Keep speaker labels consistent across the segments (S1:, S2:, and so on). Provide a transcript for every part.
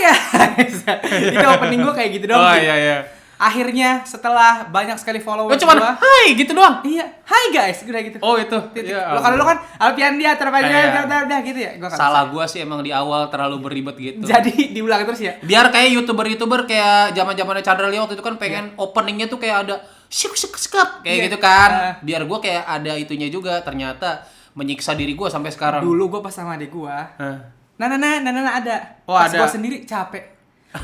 S1: guys. Itu opening gue kayak gitu dong.
S2: Oh iya.
S1: Akhirnya setelah banyak sekali followers
S2: Cuman
S1: gua,
S2: hai gitu doang.
S1: iya, hai guys, udah gitu.
S2: Oh itu.
S1: Lo kalau lo kan Alpian dia terbanyak udah gitu ya. Gua
S2: salah gua sih emang di awal terlalu beribet gitu.
S1: Jadi diulang terus ya.
S2: Biar kayak YouTuber kayak zaman-zamannya Chandra Leo waktu itu kan pengen openingnya tuh kayak ada skep kayak gitu kan. Biar gua kayak ada itunya juga, ternyata menyiksa diri gua sampai sekarang.
S1: Dulu gua pas sama adik gua. Nah ada.
S2: Oh,
S1: pas
S2: ada.
S1: gua sendiri capek.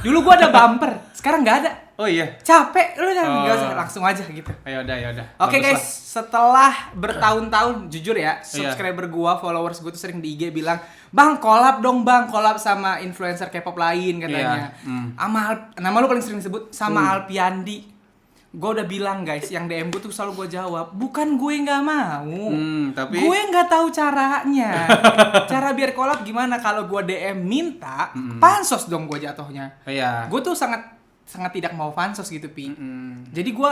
S1: Dulu gua ada bumper, sekarang nggak ada.
S2: Oh iya.
S1: Capek, lu nggak usah langsung aja gitu.
S2: Ya udah.
S1: Oke guys, setelah bertahun-tahun jujur ya, subscriber gua, followers gua tuh sering di IG bilang, "Bang, collab dong, Bang, collab sama influencer K-pop lain," katanya. Nama lu paling sering disebut sama Alpiandi. Gue udah bilang guys, yang DM gue tuh selalu gue jawab, bukan gue nggak mau,
S2: tapi
S1: gue nggak tahu caranya. Cara biar collab gimana? Kalau gue DM minta, pansos dong gue jatuhnya.
S2: Iya.
S1: Gue tuh sangat tidak mau pansos gitu Pi. Jadi gue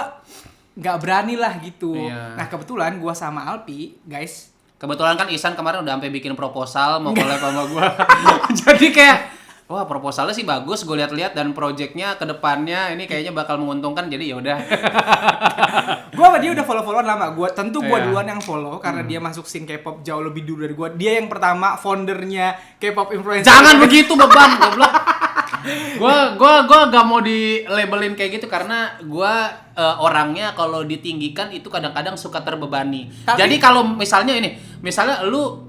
S1: nggak berani lah gitu.
S2: Iya.
S1: Nah kebetulan gue sama Alpi guys.
S2: Kebetulan kan Isan kemarin udah sampai bikin proposal mau collab sama gue. Jadi kayak wah proposalnya sih bagus, gue lihat-lihat dan projectnya ke depannya ini kayaknya bakal menguntungkan, jadi ya udah.
S1: Gue sama dia udah follow-followan lama. Gue duluan yang follow karena dia masuk scene K-pop jauh lebih dulu dari gue. Dia yang pertama foundernya K-pop influencer.
S2: Jangan begitu beban, goblok. Gue gak mau di labelin kayak gitu karena gue orangnya kalau ditinggikan itu kadang-kadang suka terbebani. Jadi kalau misalnya lu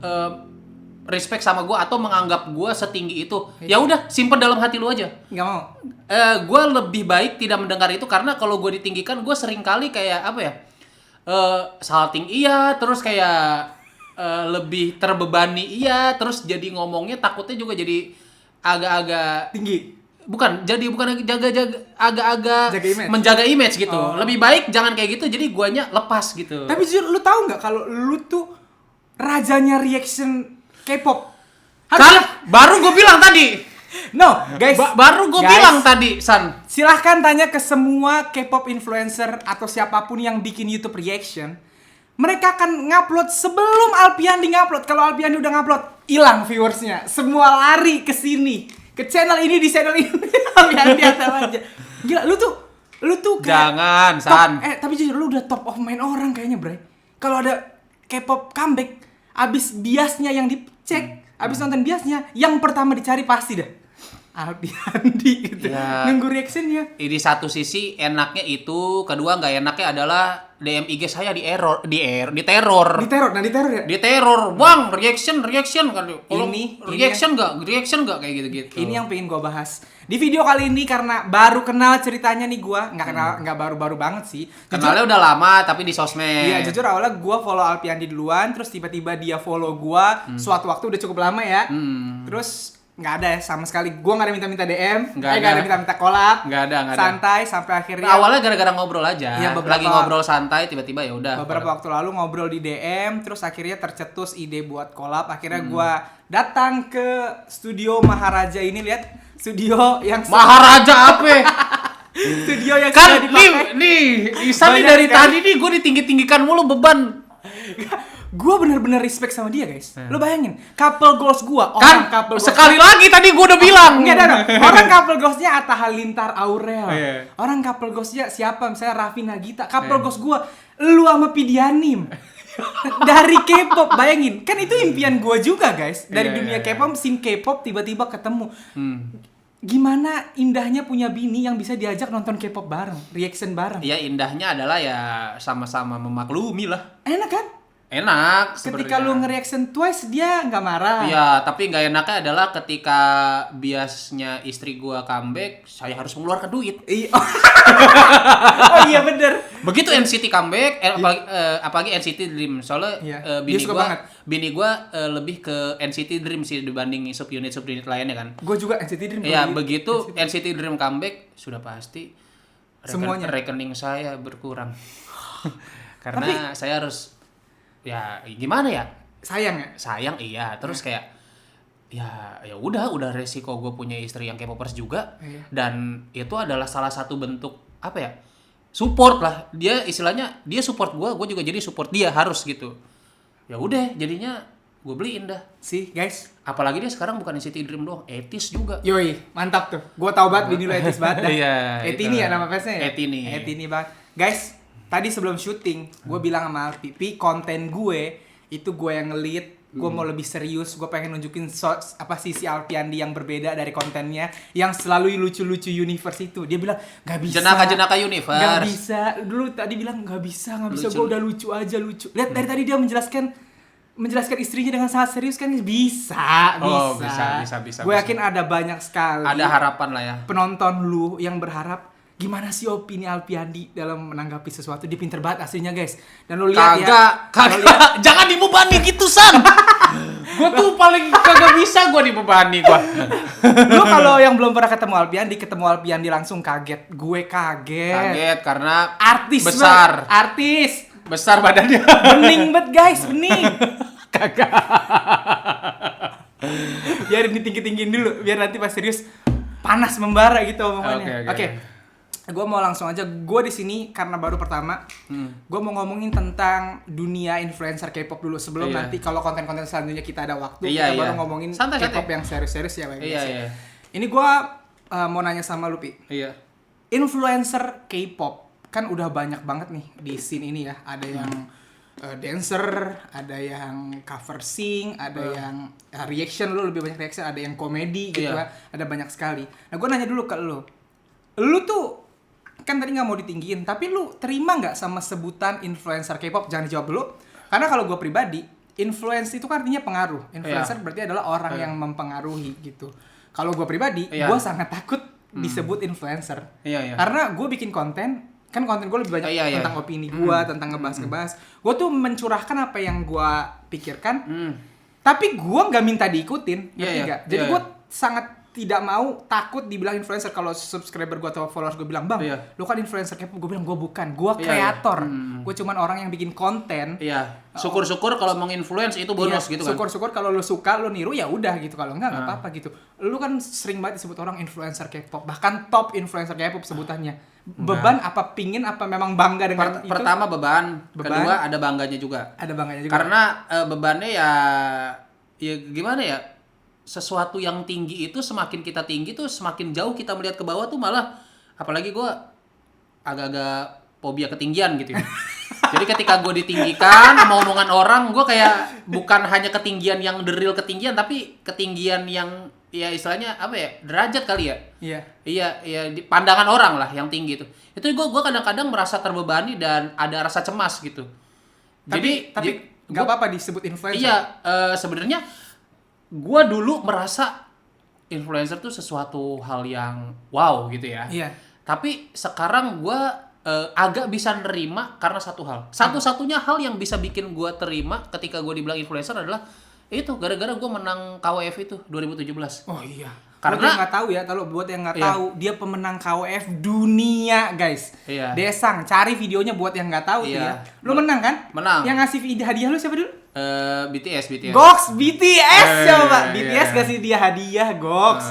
S2: respect sama gue atau menganggap gue setinggi itu, ya udah simpen dalam hati lu aja.
S1: Nggak mau.
S2: Gue lebih baik tidak mendengar itu karena kalau gue ditinggikan gue sering kali kayak apa ya, salting iya, terus kayak lebih terbebani iya, terus jadi ngomongnya takutnya juga jadi agak-agak
S1: Tinggi.
S2: bukan agak-agak
S1: Jaga image.
S2: menjaga image gitu. Lebih baik jangan kayak gitu, jadi guanya lepas gitu.
S1: Tapi jujur lu tahu nggak kalau lu tuh rajanya reaction K-pop.
S2: Kan baru gue bilang tadi.
S1: No, guys.
S2: Baru gue bilang tadi, San.
S1: Silahkan tanya ke semua K-pop influencer atau siapapun yang bikin YouTube reaction. Mereka akan ngupload sebelum Alpiandi ngupload. Kalau Alpiandi udah ngupload, hilang viewersnya. Semua lari ke sini, ke channel ini, di channel ini. Alpiandi atau aja. Gila, lu tuh kayak
S2: Jangan, San.
S1: Tapi jujur lu udah top of mind orang kayaknya, Bray. Kalau ada K-pop comeback, abis biasnya yang dicek, abis nonton biasnya, yang pertama dicari pasti dah Alpiandi gitu.
S2: Ya.
S1: Nunggu reactionnya.
S2: Di satu sisi enaknya itu, kedua nggak enaknya adalah DM IG saya diteror. Diteror, bang, reaction kan. Kalau reaction nggak kayak gitu.
S1: Ini yang pengen gue bahas di video kali ini karena baru kenal ceritanya nih gue, nggak baru-baru banget sih.
S2: Kenalnya udah lama tapi di sosmed.
S1: Iya, jujur awalnya gue follow Alpiandi duluan, terus tiba-tiba dia follow gue. Suatu waktu udah cukup lama ya. Terus nggak ada ya sama sekali. Gue nggak ada minta DM, nggak ada minta collab.
S2: Nggak ada.
S1: Santai sampai akhirnya.
S2: Awalnya gara-gara ngobrol aja.
S1: Iya,
S2: lagi ngobrol santai tiba-tiba ya udah.
S1: Beberapa waktu lalu ngobrol di DM, terus akhirnya tercetus ide buat collab. Akhirnya gue datang ke studio Maharaja ini, lihat studio yang
S2: Maharaja apa?
S1: studio yang
S2: Kan
S1: sudah dipakai.
S2: nih Isan nih dari tadi nih gue ditinggi-tinggikan mulu beban.
S1: Gue bener-bener respect sama dia guys. Lo bayangin, couple goals gue,
S2: Kan sekali lagi tadi gue udah bilang.
S1: Enggak ada. Orang couple goalsnya Atta Halilintar Aurel.
S2: Iya.
S1: Orang couple goalsnya siapa? Misalnya Raffi Nagita. Couple goals gue, lu sama Pidianim. Dari K-pop, bayangin. Kan itu impian gue juga guys. Dari dunia K-pop, scene K-pop tiba-tiba ketemu. Gimana indahnya punya bini yang bisa diajak nonton K-pop bareng, reaction bareng.
S2: Ya indahnya adalah ya sama-sama memaklumi lah.
S1: Enak kan?
S2: Enak
S1: Ketika
S2: sebenarnya.
S1: lu nge-reaction twice, dia nggak marah.
S2: Iya, tapi nggak enaknya adalah ketika biasnya istri gua comeback, saya harus mengeluarkan duit.
S1: Iya. Oh iya bener.
S2: Begitu NCT comeback, apalagi NCT Dream. Soalnya bini gua lebih ke NCT Dream sih dibanding subunit lainnya kan.
S1: Gue juga NCT Dream.
S2: Iya, begitu NCT Dream comeback sudah pasti
S1: semuanya
S2: rekening saya berkurang. Karena saya harus ya gimana ya? Sayang iya, terus kayak ya udah resiko gue punya istri yang K-popers juga. Dan itu adalah salah satu bentuk apa ya? Support lah. Dia istilahnya dia support gue juga jadi support dia, harus gitu. Ya udah jadinya gue beliin dah.
S1: Sih, guys.
S2: Apalagi dia sekarang bukan NCT Dream doang, Etis juga.
S1: Yoi, mantap tuh. Gua tahu banget bini lu etis banget dah.
S2: Iya,
S1: Etini
S2: itu.
S1: ya nama fansnya ya?
S2: Etini.
S1: Etini banget. Guys, tadi sebelum syuting, gue bilang sama Alpi, konten gue itu gue yang nge-lead. Gue mau lebih serius, gue pengen nunjukin sisi Alpiandi yang berbeda dari kontennya, yang selalu lucu-lucu universe itu. Dia bilang gak bisa.
S2: Jenaka universe.
S1: Gak bisa. Dulu tadi bilang gak bisa. Gue udah lucu aja lucu. Lihat dari tadi dia menjelaskan istrinya dengan sangat serius kan bisa. Gue yakin ada banyak sekali.
S2: Ada harapan lah ya.
S1: Penonton lu yang berharap gimana sih opini Alpiandi dalam menanggapi sesuatu. Dia pinter banget aslinya guys. Dan lu lihat
S2: kagak. Jangan dibebani gitu San. Gue tuh paling kagak bisa gue dibebani gue.
S1: Lu kalau yang belum pernah ketemu Alpiandi langsung kaget. Gue kaget.
S2: Kaget karena
S1: artis
S2: besar.
S1: Artis.
S2: Besar badannya.
S1: Bening banget guys, bening. Kagak. Biar ditinggi-tinggiin dulu, biar nanti pas serius panas membara gitu omongannya. Oke. Gue mau langsung aja. Gue di sini karena baru pertama. Gue mau ngomongin tentang dunia influencer K-pop dulu sebelum nanti kalau konten-konten selanjutnya kita ada waktu kita baru ngomongin K-pop yang serius-serius ya, guys.
S2: Iya.
S1: Ini gue mau nanya sama lu, Pi.
S2: Iya.
S1: Influencer K-pop kan udah banyak banget nih di scene ini ya. Ada yang dancer, ada yang cover sing, ada yang reaction, lu lebih banyak reaction, ada yang komedi gitu ya. Ada banyak sekali. Nah, gue nanya dulu ke lu. Lu tuh kan tadi nggak mau ditinggiin, tapi lu terima nggak sama sebutan influencer K-pop? Jangan dijawab dulu. Karena kalau gue pribadi, influence itu kan artinya pengaruh. Influencer berarti adalah orang yang mempengaruhi gitu. Kalau gue pribadi, gue sangat takut disebut influencer. Karena gue bikin konten, kan konten gue lebih banyak tentang opini gue, tentang ngebahas. Gue tuh mencurahkan apa yang gue pikirkan, tapi gue nggak minta diikutin, ngerti nggak? Jadi gue sangat tidak mau, takut dibilang influencer. Kalau subscriber gue atau followers gue bilang, bang, lu kan influencer K-pop, gue bilang gue bukan, gue kreator, gue cuman orang yang bikin konten.
S2: Syukur-syukur kalau menginfluence itu bonus gitu kan.
S1: Syukur-syukur kalau lu suka, lu niru ya udah gitu. Kalau enggak apa-apa gitu. Lu kan sering banget disebut orang influencer K-pop, bahkan top influencer K-pop sebutannya. Beban apa pingin apa memang bangga dengan itu?
S2: Pertama beban, kedua ada bangganya juga.
S1: Ada bangganya juga.
S2: Karena bebannya ya gimana ya? Sesuatu yang tinggi itu semakin kita tinggi tuh semakin jauh kita melihat ke bawah tuh malah, apalagi gue agak-agak fobia ketinggian gitu ya. Jadi ketika gue ditinggikan sama omongan orang, gue kayak bukan hanya ketinggian yang the real ketinggian, tapi ketinggian yang ya istilahnya apa ya, derajat kali ya. Iya di pandangan orang lah yang tinggi itu. Itu gue kadang-kadang merasa terbebani dan ada rasa cemas gitu.
S1: Tapi nggak apa-apa disebut influencer.
S2: Iya, sebenarnya gue dulu merasa influencer tuh sesuatu hal yang wow gitu ya.
S1: Iya.
S2: Tapi sekarang gue agak bisa nerima karena satu hal. Satu-satunya hal yang bisa bikin gue terima ketika gue dibilang influencer adalah itu gara-gara gue menang KWF itu 2017.
S1: Oh iya.
S2: Karena
S1: nggak tahu ya, kalau buat yang nggak tahu, dia pemenang KWF dunia, guys.
S2: Iya.
S1: Desang, cari videonya buat yang nggak tahu tuh ya. Lu menang kan?
S2: Menang.
S1: Yang ngasih hadiah lu siapa dulu?
S2: BTS.
S1: Gox BTS coba. BTS kasih dia hadiah, Gox.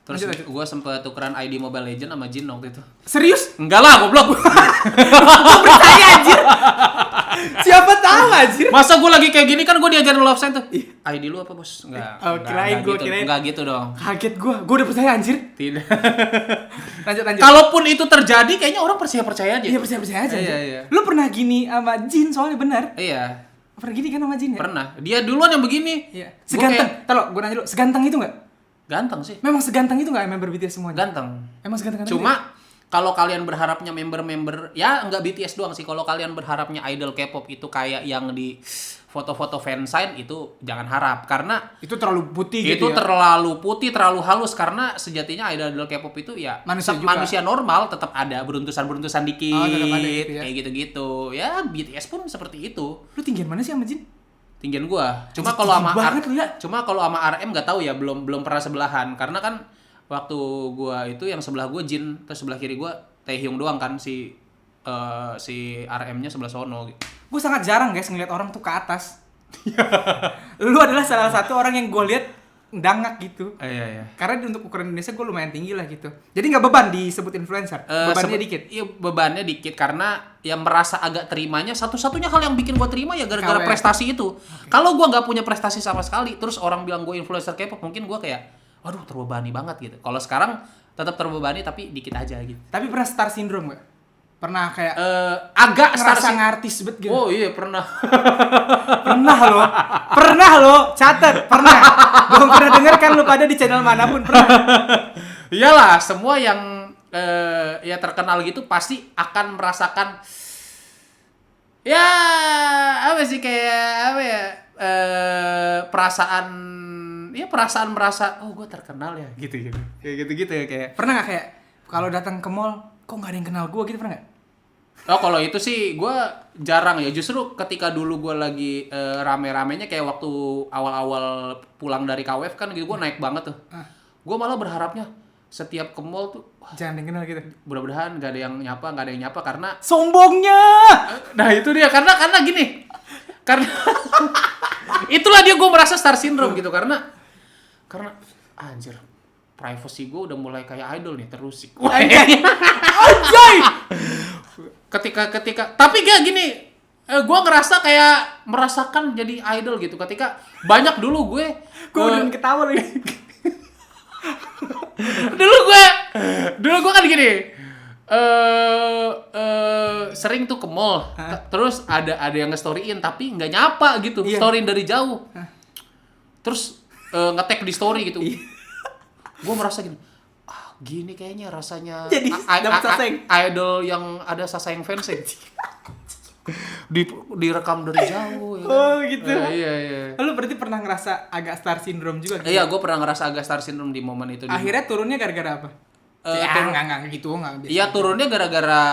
S2: Terus gue sempet tukeran ID Mobile Legends sama Jin waktu itu.
S1: Serius?
S2: Enggak lah, goblok.
S1: Gue percaya anjir. Siapa tahu anjir.
S2: Masa gue lagi kayak gini kan gue diajarin love sign tuh. ID lu apa, Bos? Enggak.
S1: Kirain.
S2: Enggak gitu dong.
S1: Kaget gue udah percaya anjir.
S2: Tidak.
S1: Lanjut.
S2: Kalaupun itu terjadi kayaknya orang percaya aja.
S1: Iya, percaya aja.
S2: Iya.
S1: Lu pernah gini sama Jin soalnya benar?
S2: Iya.
S1: Pernah gini kan sama Jin ya?
S2: Pernah. Dia duluan yang begini.
S1: Iya. Seganteng. Gue nanya dulu, seganteng itu enggak?
S2: Ganteng sih.
S1: Memang seganteng itu enggak member BTS semuanya?
S2: Ganteng.
S1: Emang seganteng.
S2: Cuma kalau kalian berharapnya member-member, ya enggak BTS doang sih. Kalau kalian berharapnya idol K-pop itu kayak yang di foto-foto fansign, itu jangan harap. Karena
S1: itu terlalu putih gitu ya?
S2: Itu terlalu putih, terlalu halus. Karena sejatinya idol K-pop itu ya manusia normal, tetap ada beruntusan-beruntusan dikit.
S1: Tetap ada gitu ya?
S2: Kayak gitu-gitu. Ya BTS pun seperti itu.
S1: Lu tinggian mana sih sama Jin?
S2: Tinggian gua. Cuma kalau sama RM nggak tahu ya, belum pernah sebelahan. Karena kan waktu gua itu yang sebelah gua Jin, terus sebelah kiri gua Taehyung doang kan, si RM-nya sebelah sono gitu.
S1: Gue sangat jarang guys ngeliat orang tuh ke atas. Lu adalah salah satu orang yang gue lihat dangak gitu.
S2: Iya.
S1: Karena untuk ukuran Indonesia gue lumayan tinggi lah gitu. Jadi nggak beban disebut influencer. Bebannya dikit.
S2: Iya, bebannya dikit karena yang merasa agak terimanya satu-satunya hal yang bikin gue terima ya gara-gara
S1: KW.
S2: prestasi itu. Kalau gue nggak punya prestasi sama sekali, terus orang bilang gue influencer K-pop, mungkin gue kayak, aduh terbebani banget gitu. Kalau sekarang tetap terbebani tapi dikit aja gitu.
S1: Tapi pernah star syndrome nggak? Pernah kayak
S2: Agak star
S1: ngerasa ngartis bet gitu.
S2: Oh iya pernah.
S1: Pernah lo, catat, pernah. Belum pernah denger kan lu pada di channel manapun pernah.
S2: Iyalah, semua yang ya terkenal gitu pasti akan merasakan ya apa sih kayak apa ya perasaan merasa oh gue terkenal ya gitu kayak gitu ya kayak
S1: Pernah nggak kayak kalau datang ke mall kok nggak ada yang kenal gue gitu, pernah nggak?
S2: oh kalau itu sih gue jarang ya, justru ketika dulu gue lagi rame-ramenya kayak waktu awal-awal pulang dari KWF kan gitu gue naik banget tuh. Gue malah berharapnya setiap ke mall tuh
S1: Jangan ada yang kenal gitu.
S2: mudah-mudahan nggak ada yang nyapa karena
S1: Sombongnya.
S2: nah itu dia karena gini karena itulah dia gue merasa star syndrome gitu karena anjir privacy gue udah mulai kayak idol nih terus sih.
S1: Anjay.
S2: ketika tapi kayak gini gue ngerasa kayak merasakan jadi idol gitu ketika banyak dulu gue
S1: Udah ketawa lagi.
S2: dulu gue kan gini sering tuh ke mall terus ada yang nge-storyin tapi nggak nyapa gitu.
S1: Iya.
S2: Storyin dari jauh terus nge-tag di story gitu. Gue merasa gini gini kayaknya rasanya
S1: Jadi dapat sasaeng.
S2: idol yang ada sasaeng fans direkam dari jauh ya kan?
S1: Oh gitu.
S2: Iya.
S1: Lu berarti pernah ngerasa agak star syndrome juga gitu?
S2: Iya, gue pernah ngerasa agak star syndrome di momen itu.
S1: Akhirnya turunnya gara-gara apa? Enggak gitu, enggak.
S2: Iya, turunnya gara-gara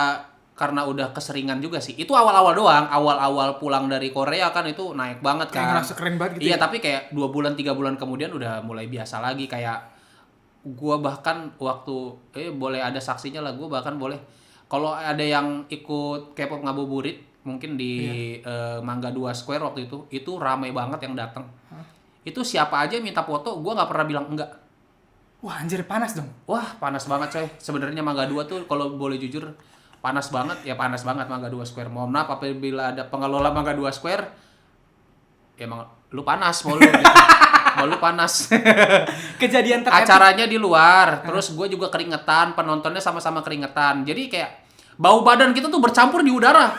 S2: karena udah keseringan juga sih. Itu awal-awal doang, awal-awal pulang dari Korea kan itu naik banget
S1: Kayak
S2: kan.
S1: ngerasa keren banget gitu.
S2: Iya, tapi kayak 2 bulan 3 bulan kemudian udah mulai biasa lagi kayak gua bahkan waktu boleh ada saksinya lah, gua bahkan boleh kalau ada yang ikut K-pop ngabuburit mungkin di Mangga 2 Square waktu itu ramai banget yang datang. Itu siapa aja minta foto, gua nggak pernah bilang enggak.
S1: Wah anjir panas dong.
S2: Wah panas banget coy. Sebenarnya Mangga 2 tuh kalau boleh jujur panas banget Mangga 2 Square. Mohon maaf apabila ada pengelola Mangga 2 Square, ya emang lu panas mau lu gitu. Mau lu panas.
S1: Kejadian terakhir.
S2: Acaranya di luar, terus gue juga keringetan, penontonnya sama-sama keringetan. Jadi kayak bau badan kita tuh bercampur di udara.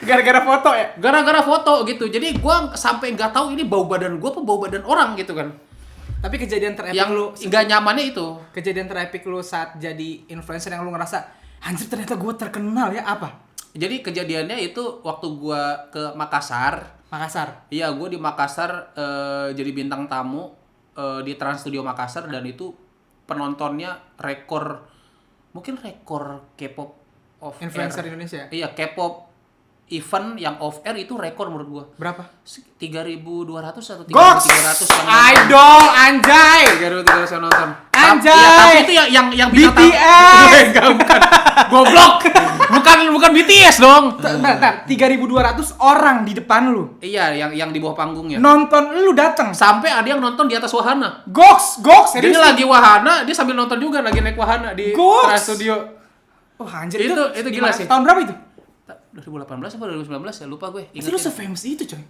S1: Gara-gara foto ya?
S2: Gara-gara foto gitu. Jadi gue sampai nggak tahu ini bau badan gue apa bau badan orang gitu kan.
S1: Tapi kejadian terepik
S2: Yang
S1: lu
S2: nggak nyamannya itu.
S1: Kejadian terepik lu saat jadi influencer yang lu ngerasa anjir ternyata gue terkenal ya apa?
S2: Jadi kejadiannya itu waktu gue ke Makassar. Iya, gue di Makassar jadi bintang tamu di Trans Studio Makassar dan itu penontonnya mungkin rekor K-pop off
S1: Influencer
S2: air.
S1: Indonesia.
S2: Iya, K-pop event yang off air itu rekor menurut gue.
S1: Berapa?
S2: 3.200 atau 3.300
S1: Goks!
S2: yang nonton.
S1: Idol anjay.
S2: 3.300 yang nonton.
S1: Anjay!
S2: Iya, tapi itu yang bintang tamu.
S1: BTS.
S2: Enggak, bukan. Goblok. Bukan BTS dong.
S1: Bentar, 3.200 orang di depan lu.
S2: Iya, yang di bawah panggungnya.
S1: Nonton lu datang.
S2: Sampai ada yang nonton di atas wahana.
S1: Goks,
S2: Jadi
S1: serius.
S2: lagi wahana, dia sambil nonton juga lagi naik wahana di
S1: Goks!
S2: Trans Studio.
S1: Oh anjir
S2: Itu gila sih.
S1: Tahun berapa itu?
S2: 2018 atau 2019 ya lupa gue.
S1: Masih lu se-famous itu coy.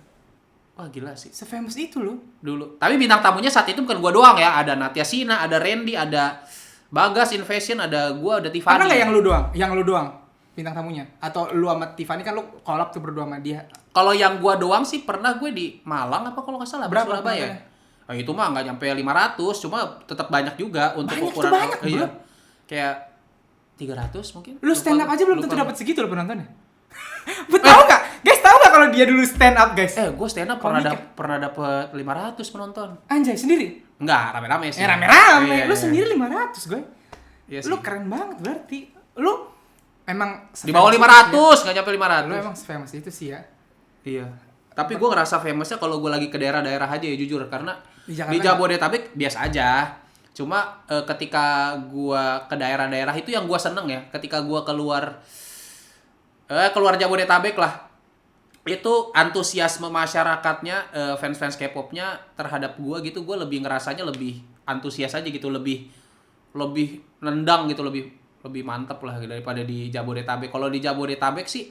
S2: Wah gila sih.
S1: Se-famous itu lu.
S2: Dulu. Tapi bintang tamunya saat itu bukan gua doang ya. Ada Natya Sina, ada Randy, ada Bagas Invasion, ada gua, ada Tiffany.
S1: Pernah nggak yang lu doang? Yang lu doang bintang tamunya? Atau lu sama Tiffany kan lu collab tuh berdua sama dia.
S2: Kalau yang gua doang sih pernah gue di Malang apa kalau nggak salah
S1: Berapa
S2: Surabaya.
S1: penontonnya?
S2: Nah, itu mah nggak nyampe 500, cuma tetap banyak juga untuk
S1: Banyak
S2: ukuran.
S1: tuh banyak,
S2: iya.
S1: bro.
S2: Kayak 300 mungkin.
S1: Lu stand up aja belum tentu
S2: lupa.
S1: dapat segitu lo penontonnya. Tahu nggak? Guys, tahu nggak kalau dia dulu stand up, guys?
S2: Gue stand up pernah dapet 500 penonton.
S1: Anjay, sendiri?
S2: Enggak, rame-rame sih.
S1: Rame-rame.
S2: Iya,
S1: Lu
S2: iya.
S1: sendiri 500, gue.
S2: Iya sih.
S1: Lu keren banget berarti. Lu emang
S2: Di bawah 500, nggak nyampe 500.
S1: Lu emang famous itu sih ya.
S2: Iya. Tapi gue ngerasa famousnya kalau gue lagi ke daerah-daerah aja ya jujur. Karena
S1: Di Jakarta
S2: di Jabodetabek biasa aja. Cuma ketika gue ke daerah-daerah itu yang gue seneng ya. Ketika gue keluar Jabodetabek lah. itu antusiasme masyarakatnya, fans-fans K-popnya terhadap gua gitu, gua lebih ngerasanya lebih antusias aja gitu, lebih nendang gitu, lebih mantep lah daripada di Jabodetabek. Kalau di Jabodetabek sih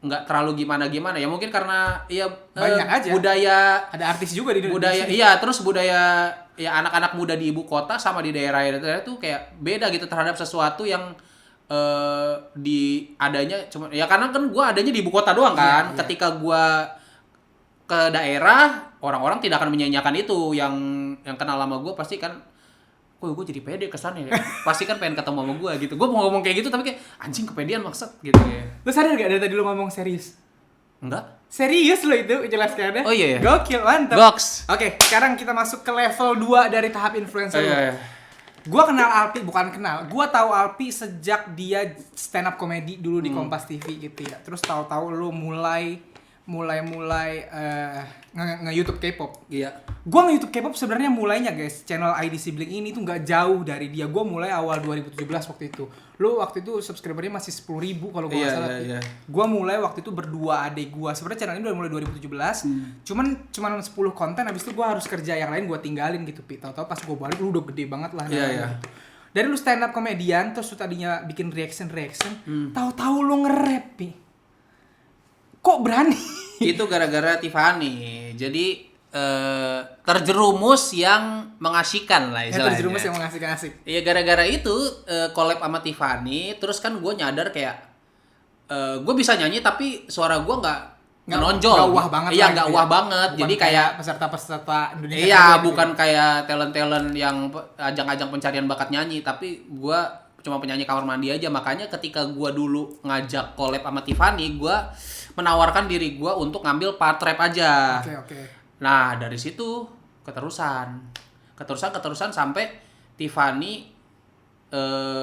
S2: nggak terlalu gimana ya, mungkin karena ya
S1: banyak aja
S2: budaya,
S1: ada artis juga di
S2: budaya
S1: sini.
S2: iya, terus budaya ya anak-anak muda di ibu kota sama di daerah-daerah tuh kayak beda gitu terhadap sesuatu yang di adanya cuma ya, karena kan gua adanya di ibu kota doang kan.
S1: Iya.
S2: Ketika gua ke daerah, orang-orang tidak akan menyanyiakan itu. Yang kenal sama gua pasti kan, gue jadi pede kesannya ya. Pasti kan pengen ketemu sama gue gitu. Gue mau ngomong kayak gitu tapi kayak anjing kepedean maksud gitu ya.
S1: Lu sadar gak dari tadi lu ngomong serius?
S2: Enggak?
S1: Serius lo itu jelaskannya.
S2: Oh iya ya.
S1: Gokil, mantap.
S2: Goks.
S1: Oke, sekarang kita masuk ke level 2 dari tahap influencer lu.
S2: Iya.
S1: Gua kenal Alpi, bukan kenal. Gua tahu Alpi sejak dia stand up comedy dulu di Kompas TV gitu ya. Terus tahu-tahu lu mulai nge-YouTube K-pop.
S2: Iya.
S1: Gua nge-YouTube K-pop sebenarnya mulainya guys, channel ID Sibling ini tuh nggak jauh dari dia. Gua mulai awal 2017 waktu itu. Lu waktu itu subscribernya masih 10.000 kalau gua nggak salah.
S2: Iya.
S1: Gua mulai waktu itu berdua adik gua. Sebenarnya channel ini udah mulai 2017. Cuman 10 konten, habis itu gua harus kerja yang lain, gua tinggalin gitu, Pi. Tahu-tahu pas gua balik lu udah gede banget lah.
S2: Iya.
S1: Gitu. Dari lu stand up komedian, terus lu tadinya bikin reaction, tahu-tahu lu nge-rap, Pi. Kok berani?
S2: Itu gara-gara Tiffany. Jadi terjerumus yang mengasihkan lah istilahnya.
S1: Terjerumus yang mengasih-asik.
S2: Iya, gara-gara itu collab sama Tiffany, terus kan gue nyadar kayak gue bisa nyanyi tapi suara gue nggak menonjol.
S1: Nggak wah banget.
S2: Iya, nggak wah banget.
S1: Bukan
S2: jadi kayak
S1: peserta-peserta Indonesia.
S2: iya,
S1: gitu
S2: bukan
S1: ya.
S2: kayak talent-talent yang ajang-ajang pencarian bakat nyanyi, tapi gue cuma penyanyi kamar mandi aja. Makanya ketika gue dulu ngajak collab sama Tiffany, gue menawarkan diri gue untuk ngambil part rap aja.
S1: Oke.
S2: Nah, dari situ keterusan sampai Tiffany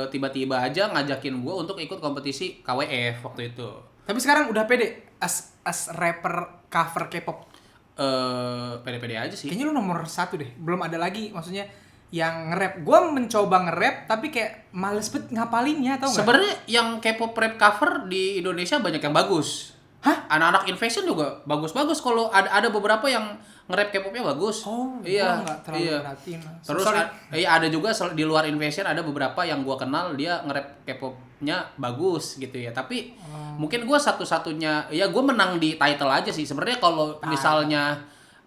S2: tiba-tiba aja ngajakin gue untuk ikut kompetisi KWF waktu itu.
S1: Tapi sekarang udah pede as rapper cover K-pop.
S2: Pede-pede aja sih.
S1: Kayaknya lu nomor 1 deh. Belum ada lagi maksudnya yang nge-rap. Gua mencoba nge-rap tapi kayak males banget ngapalinnya, tau enggak?
S2: Sebenarnya yang K-pop rap cover di Indonesia banyak yang bagus.
S1: Hah?
S2: Anak-anak Invasion juga bagus-bagus. Kalau ada beberapa yang nge-rap K-popnya bagus.
S1: Oh,
S2: iya,
S1: gua nggak terlalu perhatiin.
S2: Terus ada juga di luar Invasion ada beberapa yang gua kenal dia nge-rap K-popnya bagus gitu ya. Tapi mungkin gua satu-satunya ya gua menang di title aja sih. Sebenarnya kalau misalnya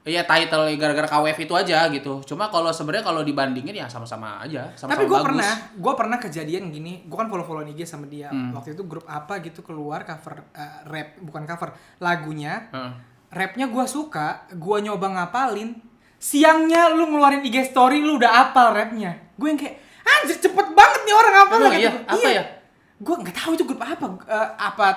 S2: ya title gara-gara KWF itu aja gitu. Cuma kalau sebenarnya kalau dibandingin ya sama-sama aja, sama-sama
S1: tapi
S2: bagus.
S1: gue pernah kejadian gini. Gue kan follow IG sama dia. Waktu itu grup apa gitu keluar cover rap, bukan cover lagunya. Rapnya gue suka, gue nyoba ngapalin. Siangnya lu ngeluarin IG story lu udah apal rapnya. Gue yang kayak anjir cepet banget nih orang apal.
S2: Emang iya? Apa ya?
S1: Gue nggak tahu itu grup apa. Apa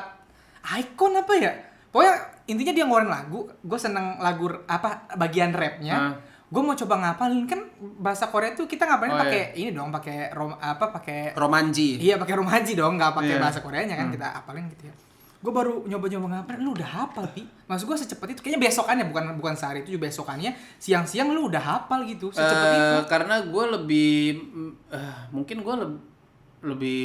S1: Icon apa ya? Pokoknya intinya dia ngeluarin lagu. Gue seneng lagu apa bagian rapnya. Gue mau coba ngapalin, kan bahasa Korea tuh kita ngapalin pakai ini dong, pakai pakai
S2: Romanji.
S1: Iya, pakai romanji dong, nggak pakai
S2: Iya.
S1: bahasa Koreanya kan kita apalin gitu ya. Gue baru nyoba ngapalin, lu udah hafal, Pi. Maksud gue secepat itu. Kayaknya besokannya, bukan sehari itu, juga besokannya siang-siang lu udah hafal gitu, secepat itu.
S2: Karena gue lebih mungkin gue lebih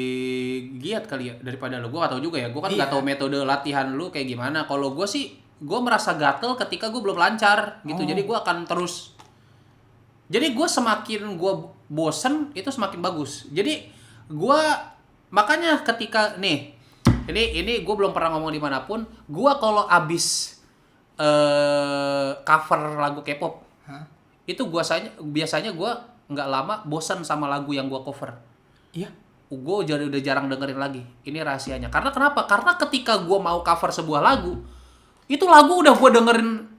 S2: giat kali ya daripada lo. Gue gak tahu juga ya. Gue kan gak tahu metode latihan lu kayak gimana. Kalau gue sih, gue merasa gatel ketika gue belum lancar gitu. Jadi gue akan terus. Jadi gue semakin gue bosen itu semakin bagus. Jadi gue makanya ketika nih ini gue belum pernah ngomong dimanapun. Gue kalau abis cover lagu K-pop, itu biasanya gue nggak lama bosan sama lagu yang gue cover.
S1: Iya.
S2: Gue udah jarang dengerin lagi. Ini rahasianya. Karena kenapa? Karena ketika gue mau cover sebuah lagu, itu lagu udah gue dengerin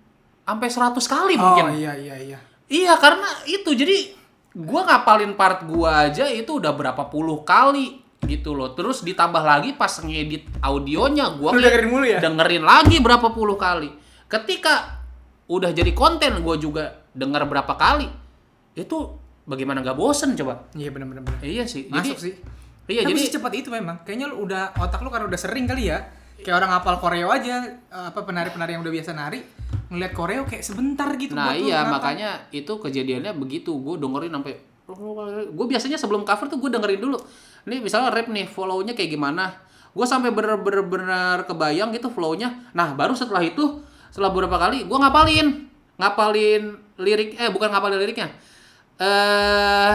S2: sampai 100 kali mungkin.
S1: Oh iya.
S2: Iya, karena itu. Jadi gue ngapalin part gue aja itu udah berapa puluh kali gitu loh. Terus ditambah lagi pas ngedit audionya gue
S1: dengerin mulu ya?
S2: dengerin lagi berapa puluh kali. Ketika udah jadi konten gue juga denger berapa kali. Itu bagaimana gak bosen coba?
S1: Iya benar.
S2: Iya sih.
S1: Masuk
S2: Jadi,
S1: sih.
S2: Iya,
S1: Tapi
S2: jadi
S1: secepat itu memang. Kayaknya lu udah, otak lu karena udah sering kali ya. Kayak orang hafal koreo aja, penari-penari yang udah biasa nari, ngeliat koreo kayak sebentar gitu.
S2: nah
S1: buat lu
S2: iya
S1: ngapal.
S2: makanya itu kejadiannya begitu. Gue dengerin sampai gue biasanya sebelum cover tuh gue dengerin dulu. Nih misalnya rap nih, follow-nya kayak gimana? Gue sampai bener-bener kebayang gitu flow-nya. Nah, baru setelah itu, setelah beberapa kali gue ngapalin lirik, bukan ngapalin liriknya.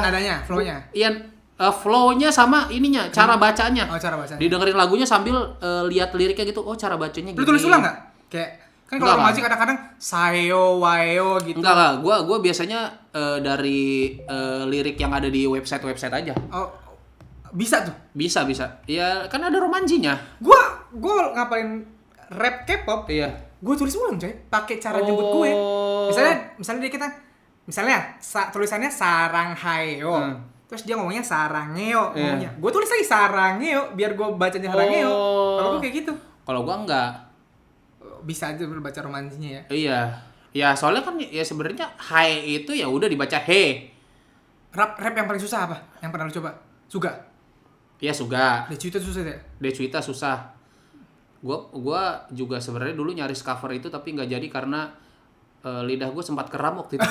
S1: Nadanya, flow-nya.
S2: Iya, flow-nya sama ininya, cara bacanya.
S1: Oh, cara bacanya.
S2: Didengerin lagunya sambil lihat liriknya gitu. Oh, cara bacanya
S1: Lu
S2: gini.
S1: tulis ulang nggak? Kayak kan kalau
S2: Enggak,
S1: remaja kadang-kadang sayo, wayo gitu.
S2: Enggak. Gue biasanya dari lirik yang ada di website aja.
S1: Oh, bisa tuh.
S2: Bisa. Ya, kan ada romanjinya.
S1: Gua ngapalin rap K-pop.
S2: Iya.
S1: Gue tulis ulang coy, pakai cara jemput gue. Misalnya dia tulisannya saranghayo. Terus dia ngomongnya sarangeo ngomongnya. Gue tulis lagi sarangeo biar gue bacanya sarangeo. Kalau gue kayak gitu.
S2: Kalau gue enggak.
S1: Bisa aja baca romansinya ya.
S2: Iya. Ya soalnya kan ya sebenarnya hai itu ya udah dibaca he.
S1: Rap yang paling susah apa? Yang pernah lu coba? Suga.
S2: Ya Suga.
S1: Decuita susah ya?
S2: Decuita susah. Gua juga sebenarnya dulu nyaris cover itu tapi nggak jadi karena lidah gue sempat kram waktu itu.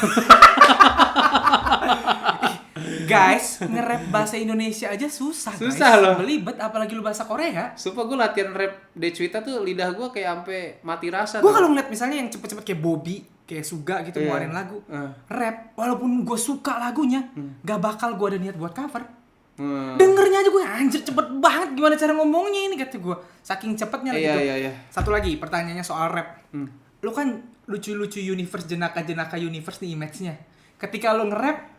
S1: Guys, nge-rap bahasa Indonesia aja susah guys.
S2: Loh.
S1: Belibet apalagi lu bahasa Korea.
S2: Sumpah gue latihan rap Decuita tuh lidah gue kayak sampai mati rasa.
S1: Gue kalau ngeliat misalnya yang cepet-cepet kayak Bobby, kayak Suga gitu ngeluarin lagu, rap, walaupun gue suka lagunya, gak bakal gue ada niat buat cover. Dengernya aja gue anjir cepet banget gimana cara ngomongnya ini kata gue. Saking cepetnya gitu.
S2: Iya.
S1: Satu lagi pertanyaannya soal rap. Lu kan lucu-lucu universe, jenaka-jenaka universe nih image-nya. Ketika lu nge-rap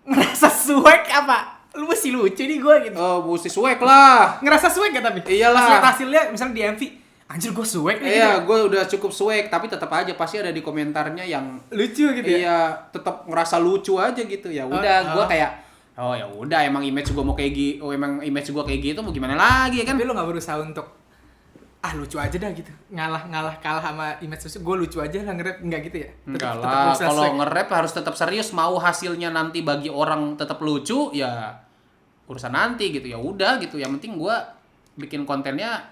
S1: ngerasa swag apa? Lu masih lucu nih gue gitu.
S2: Oh, mesti swag lah.
S1: Ngerasa swag gak tapi?
S2: Iyalah.
S1: Pas liat hasilnya misalnya di MV, anjir gue swag nih.
S2: Iya,
S1: gitu.
S2: gue udah cukup swag, tapi tetap aja pasti ada di komentarnya yang
S1: Lucu gitu ya.
S2: Iya, tetap ngerasa lucu aja gitu. Ya udah, gue kayak oh ya udah emang image gue mau kayak gitu, emang image gue kayak gitu mau gimana lagi kan?
S1: Tapi lu gak berusaha untuk lucu aja dah gitu, kalah sama image sosial, gue lucu aja lah nge-rap, enggak gitu ya?
S2: Enggak lah, kalau nge-rap harus tetap serius, mau hasilnya nanti bagi orang tetap lucu ya urusan nanti gitu. Ya udah gitu, yang penting gue bikin kontennya,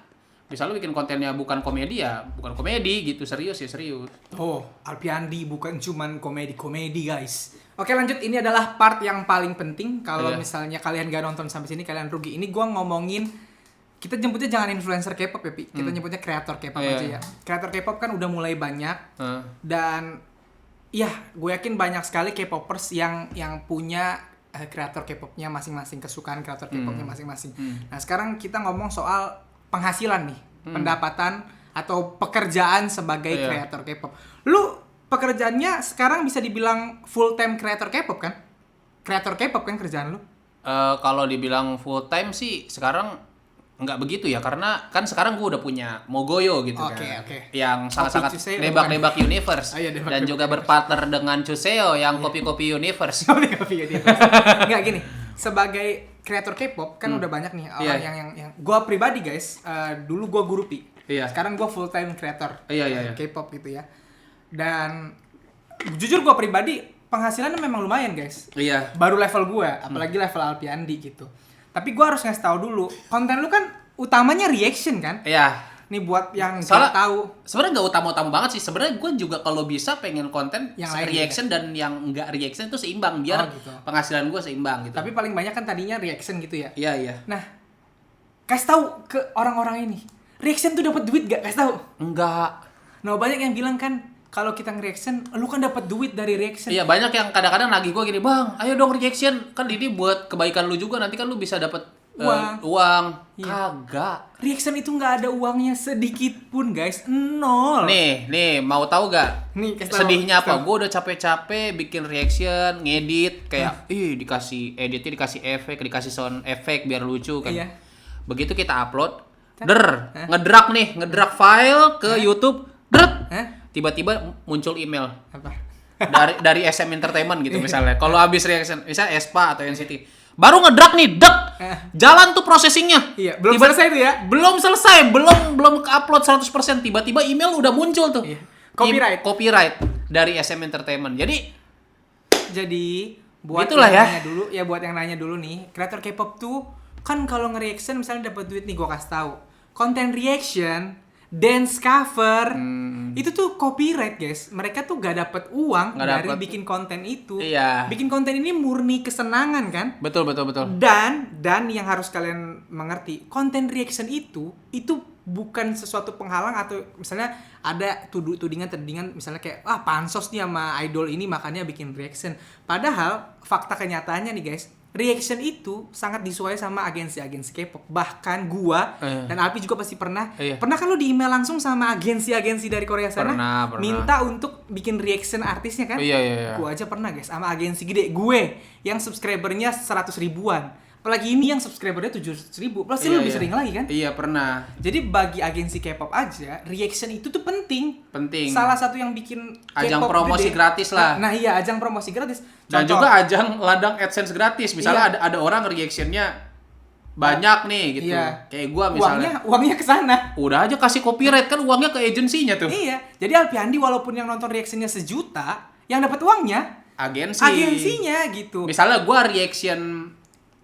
S2: bisa lu bikin kontennya bukan komedi ya bukan komedi gitu, serius ya serius.
S1: Oh, Alpiandi bukan cuman komedi guys. Oke lanjut, ini adalah part yang paling penting. Kalau misalnya kalian gak nonton sampai sini kalian rugi. Ini gue ngomongin, kita jemputnya jangan influencer K-pop ya, Pi. Kita nyebutnya kreator K-pop aja ya. Kreator K-pop kan udah mulai banyak. Dan ya, gue yakin banyak sekali K-popers yang punya kreator K-popnya masing-masing, kesukaan kreator K-popnya masing-masing. Nah, sekarang kita ngomong soal penghasilan nih, pendapatan atau pekerjaan sebagai kreator K-pop. Lu pekerjaannya sekarang bisa dibilang full time kreator K-pop kan? Kreator K-pop kan kerjaan lu?
S2: Kalau dibilang full time sih sekarang nggak begitu ya, karena kan sekarang gue udah punya Mogoyo gitu kan. Yang sangat-sangat nebak-nebak universe. Dan juga berpartner dengan Chuseo yang kopi-kopi universe.
S1: Kopi-kopi universe. Nggak gini, sebagai kreator K-pop kan udah banyak nih orang yang gue pribadi guys, dulu gue guru Pi. Sekarang gue full time kreator K-pop gitu ya. Dan jujur gue pribadi penghasilannya memang lumayan guys. Baru level gue, apalagi level Alpiandi gitu. Tapi gue harus ngasih tahu dulu, konten lu kan utamanya reaction kan?
S2: Iya.
S1: Nih buat yang nggak tahu.
S2: Sebenarnya nggak utama-utama banget sih. Sebenarnya gue juga kalau bisa pengen konten
S1: yang
S2: reaction
S1: gitu.
S2: Dan yang nggak reaction itu seimbang biar
S1: gitu.
S2: Penghasilan gue seimbang gitu.
S1: Tapi paling banyak kan tadinya reaction gitu ya?
S2: Iya.
S1: Nah, kasih tahu ke orang-orang ini, reaction tuh dapat duit gak? Kasih tahu.
S2: Enggak.
S1: Nah banyak yang bilang kan, kalau kita nge-reaction, lu kan dapat duit dari reaction.
S2: Iya, banyak yang kadang-kadang nagih gue gini, "Bang, ayo dong reaction. Kan ini buat kebaikan lu juga, nanti kan lu bisa dapat uang." Kagak.
S1: Reaction itu nggak ada uangnya sedikit pun, guys. Nol.
S2: Nih, mau tahu gak?
S1: Nih,
S2: sedihnya apa? Gue udah capek-capek bikin reaction, ngedit kayak dikasih editnya, dikasih efek, dikasih sound efek biar lucu kan.
S1: Iya.
S2: Begitu kita upload, ngedrag file ke YouTube, tiba-tiba muncul email.
S1: Apa?
S2: dari SM Entertainment gitu misalnya. Kalau habis reaction, misalnya Espa atau NCT, baru ngedrag nih, jalan tuh processingnya.
S1: Iya, belum selesai tuh ya?
S2: Belum selesai, belum ke-upload 100%, tiba-tiba email udah muncul tuh.
S1: Iya.
S2: Copyright dari SM Entertainment. Jadi
S1: buat
S2: itulah
S1: yang nanya dulu, buat yang nanya dulu nih, kreator K-pop tuh kan kalau nge-reaction misalnya dapat duit nih, gua kasih tahu. Konten reaction dance cover. Itu tuh copyright, guys. Mereka tuh gak dapet uang dari bikin konten itu.
S2: Iya.
S1: Bikin konten ini murni kesenangan kan?
S2: Betul.
S1: Dan yang harus kalian mengerti, konten reaction itu bukan sesuatu penghalang atau misalnya ada tudingan misalnya kayak pansos nih sama idol ini makanya bikin reaction. Padahal fakta kenyataannya nih guys, reaction itu sangat disukai sama agensi-agensi K-pop. Bahkan gua dan Alpi juga pasti pernah. Pernah kan lu di email langsung sama agensi-agensi dari Korea sana?
S2: Pernah.
S1: Minta untuk bikin reaction artisnya kan?
S2: Iya.
S1: Gua aja pernah guys sama agensi gede gue yang subscribernya 100 ribuan. Apalagi ini yang subscribernya 700 ribu. Pasti lu lebih sering lagi kan?
S2: Iya, pernah.
S1: Jadi bagi agensi K-pop aja, reaction itu tuh penting.
S2: Salah
S1: satu yang bikin
S2: ajang
S1: K-pop
S2: promosi
S1: gede.
S2: gratis lah.
S1: Nah iya, ajang promosi gratis.
S2: Dan juga ajang ladang AdSense gratis. Misalnya ada orang reactionnya banyak nih gitu. Kayak gua misalnya.
S1: Uangnya ke sana.
S2: Udah aja kasih copyright kan uangnya ke agensinya tuh.
S1: Iya. Jadi Alpiandi walaupun yang nonton reactionnya 1 juta, yang dapat uangnya agensinya gitu.
S2: Misalnya gua reaction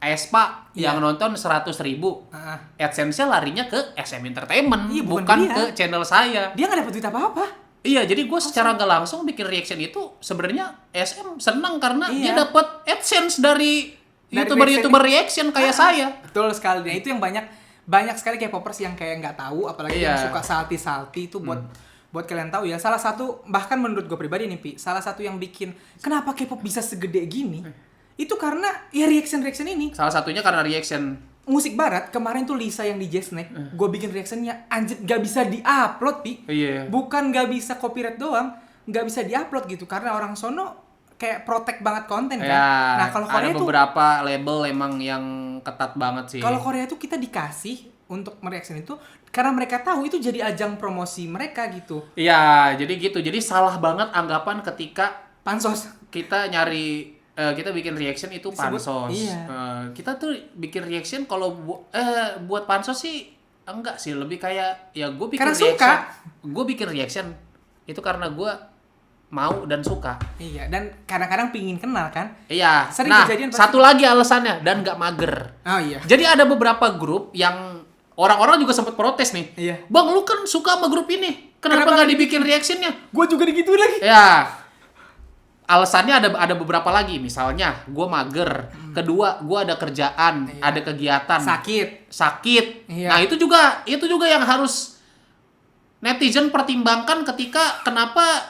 S2: Aespa yang nonton 100 ribu, AdSense-nya larinya ke SM Entertainment, bukan ke channel saya.
S1: Dia nggak dapat duit apa-apa.
S2: Iya, jadi gue secara nggak langsung bikin reaction itu sebenarnya SM senang karena dia dapat AdSense dari YouTuber reaction kayak saya.
S1: Betul sekali. Nah, itu yang banyak sekali K-popers yang kayak nggak tahu, apalagi yang suka salty itu buat kalian tahu ya. Salah satu, bahkan menurut gue pribadi nih Pi, salah satu yang bikin kenapa K-pop bisa segede gini, itu karena ya reaction ini.
S2: Salah satunya karena reaction
S1: musik barat. Kemarin tuh Lisa yang di Jazzneck, gue bikin reactionnya anjir gak bisa di-upload Pi. Bukan gak bisa copyright doang, gak bisa di-upload gitu karena orang sono kayak protect banget konten kan. Nah kalau Korea
S2: ada
S1: tuh
S2: beberapa label emang yang ketat banget sih.
S1: Kalau Korea tuh kita dikasih untuk mereaction itu karena mereka tahu itu jadi ajang promosi mereka gitu.
S2: Iya, jadi gitu. Jadi salah banget anggapan ketika
S1: pansos
S2: kita nyari kita bikin reaction itu pansos. Kita tuh bikin reaction kalau buat pansos sih enggak sih, lebih kayak ya gue bikin
S1: karena
S2: reaction.
S1: Suka.
S2: Gue bikin reaction itu karena gue mau dan suka.
S1: Iya, dan kadang-kadang pingin kenal kan?
S2: Iya.
S1: Sering kejadian
S2: satu lagi alasannya dan nggak mager.
S1: Oh iya.
S2: Jadi ada beberapa grup yang orang-orang juga sempat protes nih.
S1: Iya.
S2: Bang, lu kan suka sama grup ini. Kenapa nggak dibikin reactionnya?
S1: Gue juga digituin lagi.
S2: Ya. Alasannya ada beberapa lagi, misalnya gue mager, kedua gue ada kerjaan, ada kegiatan, sakit.
S1: Iya.
S2: Nah itu juga yang harus netizen pertimbangkan ketika kenapa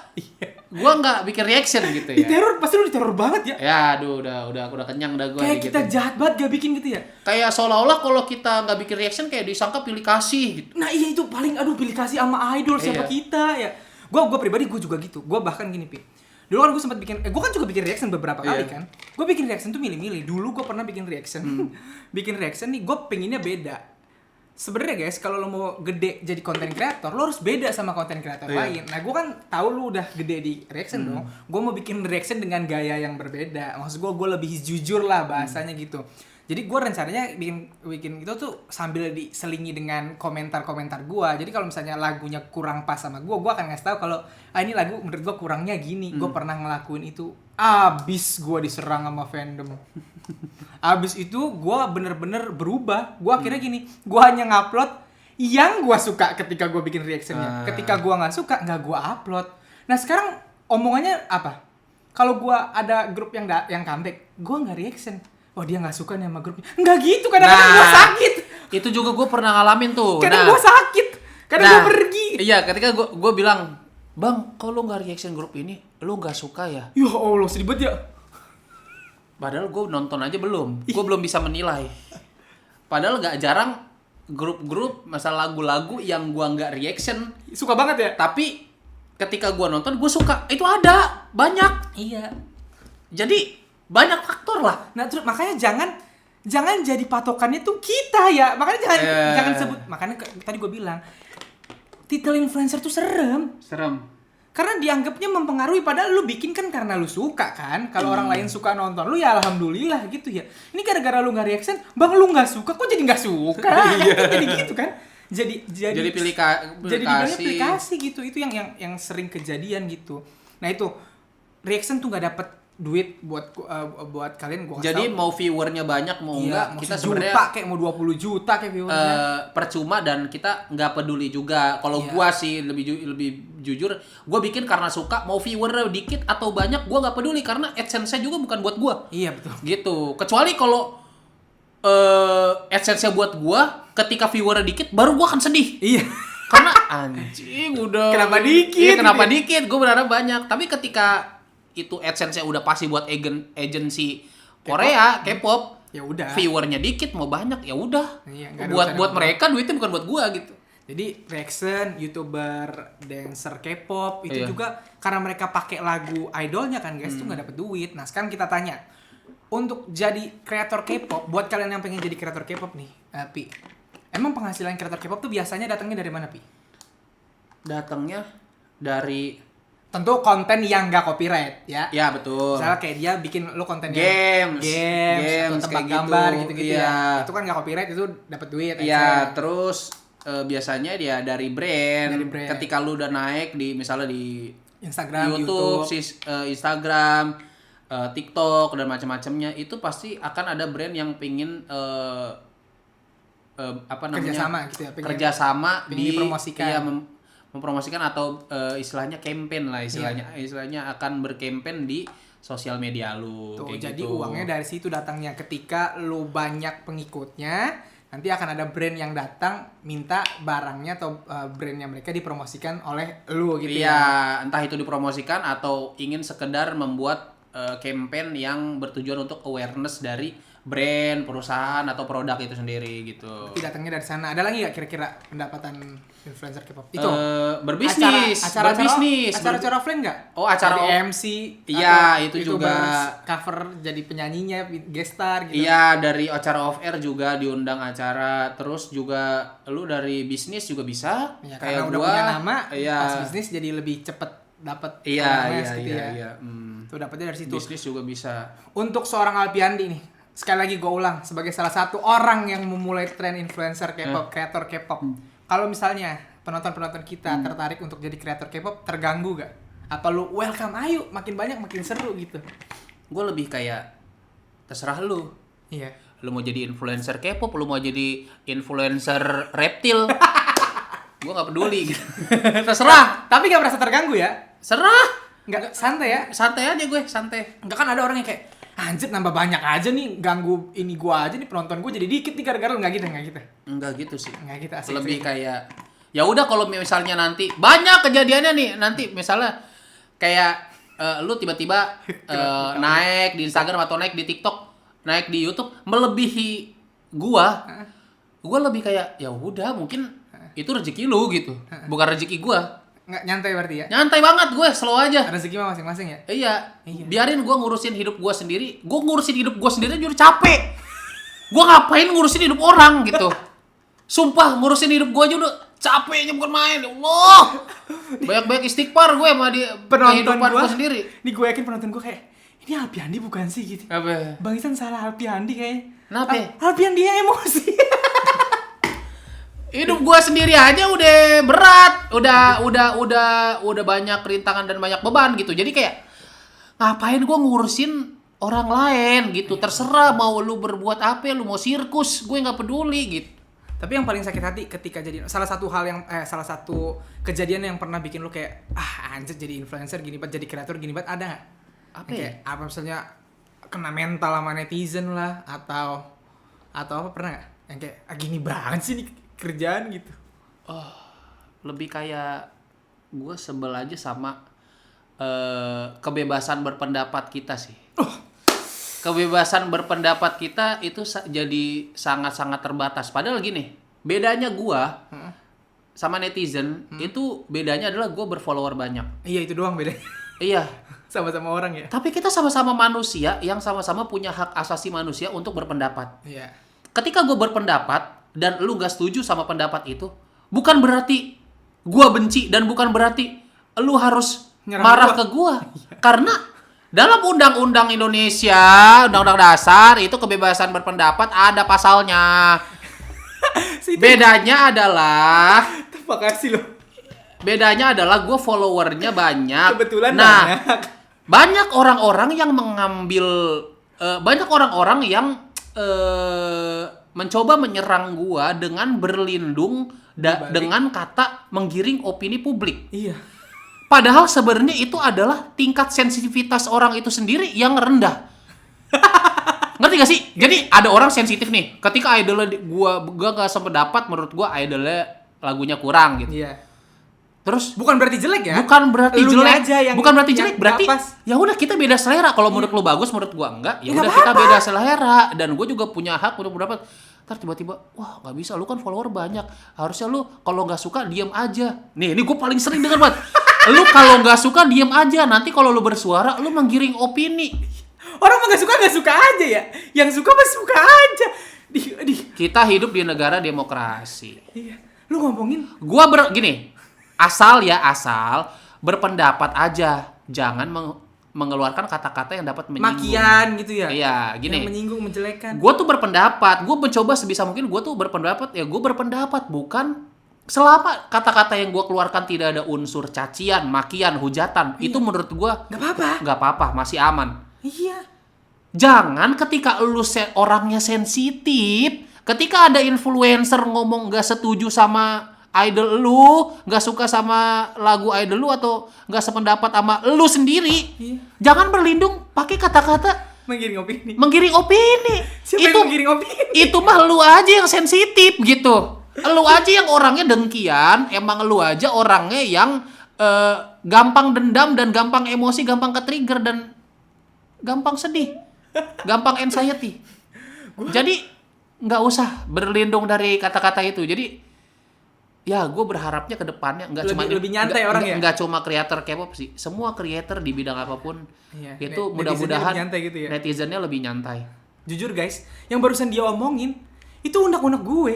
S2: gue nggak bikin reaction gitu ya.
S1: Diteror, pasti lu diteror banget ya.
S2: Ya, aduh udah kenyang dah gue.
S1: Kayak kita jahat banget gak bikin gitu ya.
S2: Kayak seolah-olah kalau kita nggak bikin reaction kayak disangka pilih kasih gitu.
S1: Nah iya itu paling pilih kasih sama idol siapa kita ya. Gue pribadi gue juga gitu. Gue bahkan gini Pi. Dulu kan gue sempat bikin, gue kan juga bikin reaction beberapa kali kan. Gue bikin reaction tuh milih-milih. Dulu gue pernah bikin reaction, bikin reaction nih, gue pengennya beda. Sebenarnya guys, kalau lo mau gede jadi content creator, lo harus beda sama content creator lain. Nah gue kan tahu lo udah gede di reaction dong. Gue mau bikin reaction dengan gaya yang berbeda. Maksud gue lebih jujur lah bahasanya gitu. Jadi gue rencananya bikin itu tuh sambil diselingi dengan komentar-komentar gue. Jadi kalau misalnya lagunya kurang pas sama gue akan ngasih tahu kalau ini lagu menurut gue kurangnya gini. Gue pernah ngelakuin itu. Abis gue diserang sama fandom. Abis itu gue bener-bener berubah. Gue akhirnya gini. Gue hanya ngupload yang gue suka ketika gue bikin reactionnya. Ketika gue nggak suka nggak gue upload. Nah sekarang omongannya apa? Kalau gue ada grup yang comeback, gue nggak reaction. Oh dia nggak suka nih sama grupnya. Nggak gitu, kadang-kadang gue sakit.
S2: Itu juga gue pernah ngalamin tuh.
S1: Kadang gue sakit, kadang gue pergi.
S2: Iya, ketika gue bilang, bang, kok lu nggak reaction grup ini, lu nggak suka ya?
S1: Ya Allah, sedih banget ya.
S2: Padahal gue nonton aja belum, gue belum bisa menilai. Padahal nggak jarang grup-grup masalah lagu-lagu yang gue nggak reaction.
S1: Suka banget ya.
S2: Tapi ketika gue nonton, gue suka. Itu ada banyak.
S1: Iya.
S2: Jadi banyak faktor lah.
S1: Nah terus makanya jangan jadi patokannya tuh kita ya. Makanya jangan sebut. Makanya tadi gue bilang titel influencer tuh serem. Karena dianggapnya mempengaruhi, padahal lu bikin kan karena lu suka kan. Kalau orang lain suka nonton lu ya alhamdulillah gitu ya. Ini gara-gara lu nggak reaction, bang lu nggak suka, kok jadi nggak suka? Jadi gitu kan. Jadi dibilangnya aplikasi gitu. Itu yang sering kejadian gitu. Nah itu reaction tuh nggak dapet duit buat kalian gua kasih
S2: Jadi
S1: tahu.
S2: mau viewernya banyak mau enggak,
S1: mau
S2: kita
S1: sejuta
S2: sebenarnya
S1: kayak mau 20 juta kayak viewernya.
S2: percuma dan kita nggak peduli juga. Kalau
S1: Iya.
S2: gua sih lebih jujur, gua bikin karena suka, mau viewer dikit atau banyak gua nggak peduli karena AdSense-nya juga bukan buat gua.
S1: Iya betul.
S2: Gitu. Kecuali kalau AdSense-nya buat gua, ketika viewer dikit baru gua akan sedih.
S1: Iya.
S2: Karena anjing udah
S1: Kenapa dikit?
S2: Iya, kenapa
S1: Gitu.
S2: dikit? Gue berharap banyak. Tapi ketika itu AdSense-nya udah pasti buat agensi Korea, K-pop,
S1: Ya udah.
S2: viewernya dikit mau banyak ya udah.
S1: Iya, nggak ada
S2: buat
S1: urusan apa.
S2: mereka duitnya bukan buat gua gitu.
S1: Jadi reaction, YouTuber, dancer K-pop itu
S2: Iya.
S1: juga karena mereka pakai lagu idolnya kan guys, tuh nggak dapet duit. Nah sekarang kita tanya, untuk jadi kreator K-pop, buat kalian yang pengen jadi kreator K-pop nih, Pi, emang penghasilan kreator K-pop tuh biasanya datangnya dari mana, Pi?
S2: Datangnya dari
S1: Tentu konten yang nggak copyright ya.
S2: ya betul.
S1: Misalnya kayak dia bikin lo kontennya
S2: Games,
S1: atau tebak
S2: kayak
S1: gambar
S2: gitu.
S1: gitu-gitu
S2: Iya.
S1: ya. Itu kan nggak copyright, itu dapat duit.
S2: Iya, terus biasanya dia dari brand.
S1: Dari brand.
S2: Ketika lu udah naik di misalnya di
S1: Instagram,
S2: YouTube,
S1: YouTube.
S2: Instagram, TikTok dan macam-macamnya itu pasti akan ada brand yang pingin apa namanya
S1: Kerjasama gitu ya,
S2: kerjasama
S1: pengen
S2: di
S1: dipromosikan.
S2: iya, mempromosikan atau istilahnya campaign lah istilahnya akan bercampaign di sosial media lu
S1: Tuh,
S2: kayak
S1: jadi
S2: gitu.
S1: uangnya dari situ datangnya. Ketika lu banyak pengikutnya, nanti akan ada brand yang datang minta barangnya atau brandnya mereka dipromosikan oleh lu gitu
S2: Iya,
S1: ya.
S2: entah itu dipromosikan atau ingin sekedar membuat campaign yang bertujuan untuk awareness dari brand, perusahaan atau produk itu sendiri gitu.
S1: Jadi datangnya dari sana. Ada lagi nggak kira-kira pendapatan influencer K-pop? Itu
S2: Berbisnis,
S1: acara offline nggak?
S2: Oh, acara
S1: Jadi MC.
S2: Iya,
S1: atau
S2: itu
S1: YouTubers
S2: juga.
S1: cover jadi penyanyinya, guest star gitu.
S2: Iya, dari acara off air juga diundang acara, terus juga lu dari bisnis juga bisa.
S1: Ya,
S2: Kayak
S1: karena udah
S2: gua,
S1: punya nama,
S2: iya.
S1: pas bisnis jadi lebih cepet dapat
S2: Iya,
S1: awareness gitu ya.
S2: iya.
S1: Tuh dapetnya dari situ.
S2: Bisnis juga bisa.
S1: Untuk seorang Alpiandi nih, sekali lagi gue ulang, sebagai salah satu orang yang memulai tren influencer K-pop, kreator K-pop. Kalau misalnya penonton-penonton kita tertarik untuk jadi kreator K-pop, terganggu gak? Apa lu welcome, ayo, makin banyak makin seru gitu?
S2: Gue lebih kayak terserah lu.
S1: Iya.
S2: Lu mau jadi influencer K-pop, lu mau jadi influencer reptil. Gue nggak peduli gitu. Terserah.
S1: Tapi gak merasa terganggu ya?
S2: Serah.
S1: Nggak santai ya?
S2: Santai aja gue, santai.
S1: Enggak, kan ada orang yang kayak, anjir nambah banyak aja nih, ganggu ini gua aja nih, penonton gua jadi dikit nih gara-gara lu. Nggak gitu, nggak gitu.
S2: Enggak gitu sih.
S1: Nggak gitu, asik.
S2: Lebih kayak ya udah kalau misalnya nanti banyak kejadiannya nih, nanti misalnya kayak lu tiba-tiba naik di Instagram atau naik di TikTok, naik di YouTube melebihi gua lebih kayak ya udah mungkin itu rezeki lu gitu, bukan rezeki gua.
S1: Nggak nyantai berarti ya?
S2: Nyantai banget gue, slow aja.
S1: Rezeki mah masing-masing ya?
S2: Iya, biarin gue ngurusin hidup gue sendiri. Gue ngurusin hidup gue sendiri aja udah capek. Gue ngapain ngurusin hidup orang gitu? Sumpah, ngurusin hidup gue aja udah capeknya bukan main. Ya Allah, banyak-banyak istighfar gue sama di kehidupan gue sendiri.
S1: Nih gue yakin penonton gue kayak, ini Alpiandi bukan sih gitu.
S2: Apa?
S1: Bang Isan salah Alpiandi kayaknya.
S2: Kenapa?
S1: Alpiandi yang emosi.
S2: Hidup gue sendiri aja udah berat, udah banyak rintangan dan banyak beban gitu. Jadi kayak ngapain gue ngurusin orang lain gitu. Terserah mau lu berbuat apa, lu mau sirkus, gue nggak peduli gitu.
S1: Tapi yang paling sakit hati ketika jadi salah satu kejadian yang pernah bikin lu kayak anjir jadi influencer gini banget, jadi kreator gini banget, ada nggak?
S2: Apa
S1: Yang
S2: ya?
S1: kayak apa misalnya kena mental sama netizen lah atau apa, pernah nggak? Yang kayak gini banget sih nih kerjaan gitu.
S2: Lebih kayak gue sebel aja sama kebebasan berpendapat kita sih. Kebebasan berpendapat kita itu jadi sangat-sangat terbatas. Padahal gini, bedanya gue sama netizen itu bedanya adalah gue berfollower banyak.
S1: Iya, itu doang bedanya.
S2: Iya.
S1: Sama-sama orang ya.
S2: Tapi kita sama-sama manusia yang sama-sama punya hak asasi manusia untuk berpendapat.
S1: Iya.
S2: Ketika gue berpendapat dan lu gak setuju sama pendapat itu, bukan berarti gue benci dan bukan berarti lu harus
S1: Nyerang
S2: marah
S1: gua.
S2: ke gue. Karena dalam undang-undang Indonesia, undang-undang dasar itu kebebasan berpendapat ada pasalnya. Bedanya adalah
S1: Makasih loh.
S2: gue followernya banyak.
S1: Kebetulan
S2: nah,
S1: banyak.
S2: banyak orang-orang yang mengambil banyak orang-orang yang mencoba menyerang gua dengan berlindung dengan kata menggiring opini publik.
S1: Iya.
S2: Padahal sebenarnya itu adalah tingkat sensitivitas orang itu sendiri yang rendah. Ngerti gak sih? Jadi ada orang sensitif nih. Ketika idolnya gua gak sependapat, menurut gua idolnya lagunya kurang gitu.
S1: Iya.
S2: Terus
S1: Bukan berarti jelek ya?
S2: bukan berarti
S1: Elunya
S2: jelek,
S1: aja yang-
S2: bukan berarti
S1: yang
S2: jelek, berarti
S1: nggak pas.
S2: ya udah kita beda selera. Kalau menurut lu bagus, menurut gua enggak, ya
S1: Ya,
S2: udah
S1: nggak
S2: kita
S1: apa-apa.
S2: beda selera dan gua juga punya hak untuk berpendapat. Ntar tiba-tiba, wah nggak bisa, lu kan follower banyak, harusnya lu kalau nggak suka diem aja. Nih, ini gua paling sering denger banget. Lu kalau nggak suka diem aja, nanti kalau lu bersuara, lu menggiring opini.
S1: Orang mah gak suka aja ya. Yang suka mah suka aja.
S2: Kita hidup di negara demokrasi.
S1: Iya. Lu ngomongin
S2: Gua gini, asal berpendapat aja, jangan mengeluarkan kata-kata yang dapat menyinggung.
S1: makian gitu ya.
S2: Iya, gini.
S1: Yang menyinggung, menjelekan.
S2: Gue tuh berpendapat, gue mencoba sebisa mungkin gue tuh berpendapat, ya gue berpendapat, bukan selama kata-kata yang gue keluarkan tidak ada unsur cacian, makian, hujatan, itu menurut gue
S1: Gak apa-apa.
S2: masih aman.
S1: Iya.
S2: Jangan ketika lu orangnya sensitif, ketika ada influencer ngomong gak setuju sama idol lu, gak suka sama lagu idol lu atau gak sependapat sama lu sendiri,
S1: Iya.
S2: jangan berlindung pakai kata-kata
S1: Menggiring opini.
S2: menggiring opini.
S1: Siapa
S2: itu
S1: yang menggiring opini?
S2: itu mah lu aja yang sensitif gitu. Lu aja yang orangnya dengkian, emang lu aja orangnya yang gampang dendam dan gampang emosi, gampang ke-trigger dan gampang sedih. Gampang anxiety. Jadi nggak usah berlindung dari kata-kata itu. Jadi ya gue berharapnya ke depannya
S1: Lebih nyantai orang ya?
S2: Nggak cuma kreator K-pop sih. Semua kreator di bidang apapun
S1: Iya,
S2: itu
S1: netizennya
S2: mudah-mudahan
S1: lebih nyantai gitu ya?
S2: netizennya lebih nyantai.
S1: Jujur guys, yang barusan dia omongin itu unek-unek gue.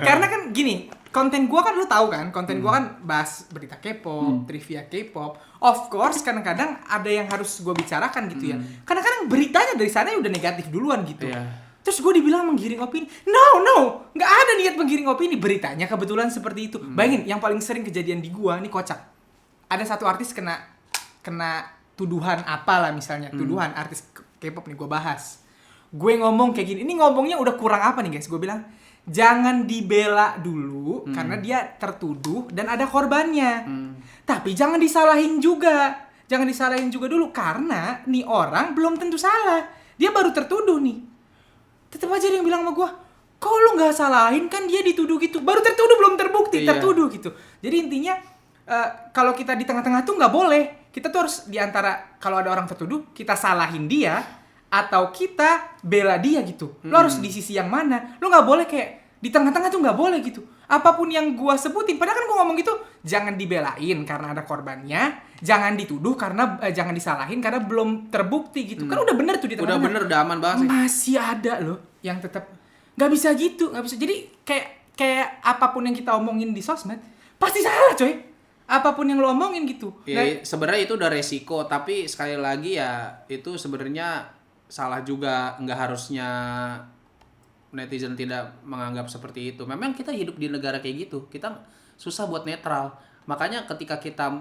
S1: Karena kan gini, konten gue kan lu tahu kan, konten gue kan bahas berita K-pop, trivia K-pop. Of course kadang-kadang ada yang harus gue bicarakan gitu ya. Kadang-kadang beritanya dari sana udah negatif duluan gitu.
S2: Iya.
S1: Terus gue dibilang menggiring opini. No, nggak ada niat menggiring opini. Beritanya kebetulan seperti itu. Bayangin, yang paling sering kejadian di gue nih kocak. Ada satu artis kena tuduhan apalah misalnya, tuduhan artis K-pop nih gue bahas. Gue ngomong kayak gini, ini ngomongnya udah kurang apa nih guys? Gue bilang, jangan dibela dulu karena dia tertuduh dan ada korbannya. Tapi jangan disalahin juga. Jangan disalahin juga dulu karena nih orang belum tentu salah. Dia baru tertuduh nih. Tetep aja dia yang bilang sama gue, kok lu gak salahin, kan dia dituduh gitu. Baru tertuduh belum terbukti,
S2: Iya.
S1: tertuduh gitu. Jadi intinya kalau kita di tengah-tengah tuh nggak boleh. Kita tuh harus diantara kalau ada orang tertuduh kita salahin dia atau kita bela dia gitu. Lo harus di sisi yang mana? Lo nggak boleh kayak di tengah-tengah tuh nggak boleh gitu. Apapun yang gua sebutin, padahal kan gua ngomong gitu, jangan dibelain karena ada korbannya, jangan dituduh karena jangan disalahin karena belum terbukti gitu. Kan udah bener tuh di
S2: Udah
S1: tengah-tengah.
S2: bener, udah aman banget sih.
S1: Masih ada loh yang tetap nggak bisa gitu, nggak bisa. Jadi kayak apapun yang kita omongin di sosmed pasti salah coy. Apapun yang lo omongin gitu.
S2: Ya, sebenarnya itu udah resiko, tapi sekali lagi ya itu sebenarnya salah juga, nggak harusnya netizen tidak menganggap seperti itu. Memang kita hidup di negara kayak gitu, kita susah buat netral. Makanya ketika kita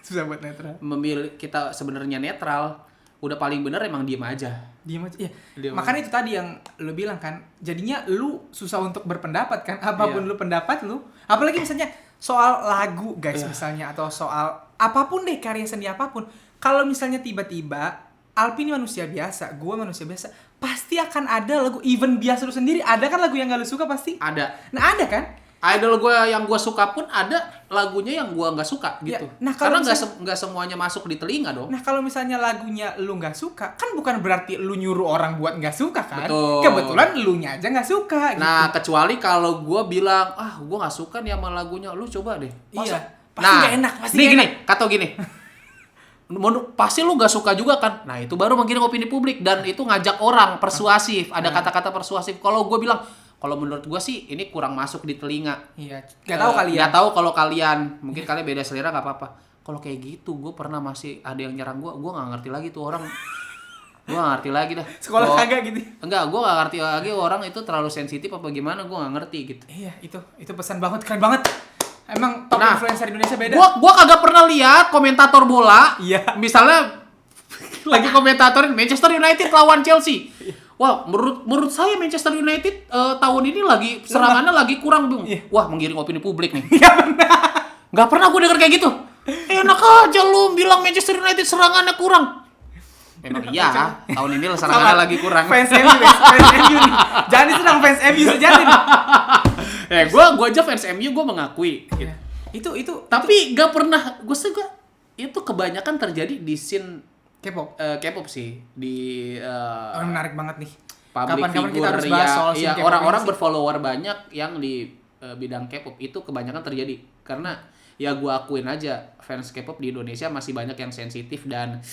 S1: susah buat netral.
S2: memilih, kita sebenarnya netral, udah paling bener emang diem aja.
S1: Diem aja. Ya.
S2: Diem
S1: Makanya itu tadi yang lu bilang kan, jadinya lu susah untuk berpendapat kan, apapun lu pendapat lu. Apalagi misalnya soal lagu guys misalnya, atau soal apapun deh, karya seni apapun. Kalau misalnya tiba-tiba Alpi ini manusia biasa, gua manusia biasa, pasti akan ada lagu, even biasa lu sendiri, ada kan lagu yang gak lu suka pasti?
S2: Ada.
S1: Nah ada kan?
S2: Idol gue yang gue suka pun ada lagunya yang gue nggak suka gitu.
S1: Ya, nah kalau
S2: karena
S1: misalnya-
S2: nggak semuanya masuk di telinga dong.
S1: Nah kalau misalnya lagunya lu nggak suka, kan bukan berarti lu nyuruh orang buat nggak suka kan?
S2: Betul.
S1: Kebetulan lu nya aja nggak suka.
S2: Nah,
S1: gitu.
S2: kecuali kalau gue bilang, gue nggak suka nih sama lagunya, lu coba deh.
S1: Iya,
S2: Masa?
S1: pasti nggak enak, pasti
S2: nih
S1: nggak
S2: gini, kata gini. Pasti lu nggak suka juga kan? Nah itu baru menggiring opini publik dan itu ngajak orang persuasif. Ada kata-kata persuasif. Kalau gue bilang, kalau menurut gue sih ini kurang masuk di telinga.
S1: Iya, nggak tahu kali ya.
S2: Nggak tahu kalau kalian, mungkin kalian beda selera nggak apa-apa. Kalau kayak gitu, gue pernah masih ada yang nyerang gue nggak ngerti lagi tuh orang. Gue nggak ngerti lagi dah.
S1: Sekolah kagak gitu.
S2: Enggak, gue nggak ngerti lagi orang itu terlalu sensitif apa gimana, gue nggak ngerti gitu.
S1: Iya, itu pesan banget, keren banget. Emang top
S2: Nah,
S1: influencer Indonesia beda.
S2: Gua kagak pernah lihat komentator bola.
S1: Iya.
S2: Misalnya lagi komentatorin Manchester United lawan Chelsea. Wah, menurut saya Manchester United tahun ini lagi serangannya lagi kurang, Bung. Wah, menggiring opini publik nih.
S1: Iya benar.
S2: Gak pernah gue denger kayak gitu. Enak aja lu bilang Manchester United serangannya kurang. Memang iya, tahun ini serangannya lagi kurang.
S1: Fans MU nih. Jangan diserang fans MU sejati nih.
S2: Gue aja fans MU, gue mengakui. Gitu.
S1: Itu
S2: Tapi gak pernah, gue itu kebanyakan terjadi di scene
S1: K-pop.
S2: K-pop sih di
S1: Menarik banget nih.
S2: public
S1: Kapan-kapan kita
S2: figure
S1: harus bahas soal scene K-pop
S2: orang-orang
S1: ini sih.
S2: berfollower banyak yang di bidang K-pop itu kebanyakan terjadi karena ya gue akuin aja fans K-pop di Indonesia masih banyak yang sensitif dan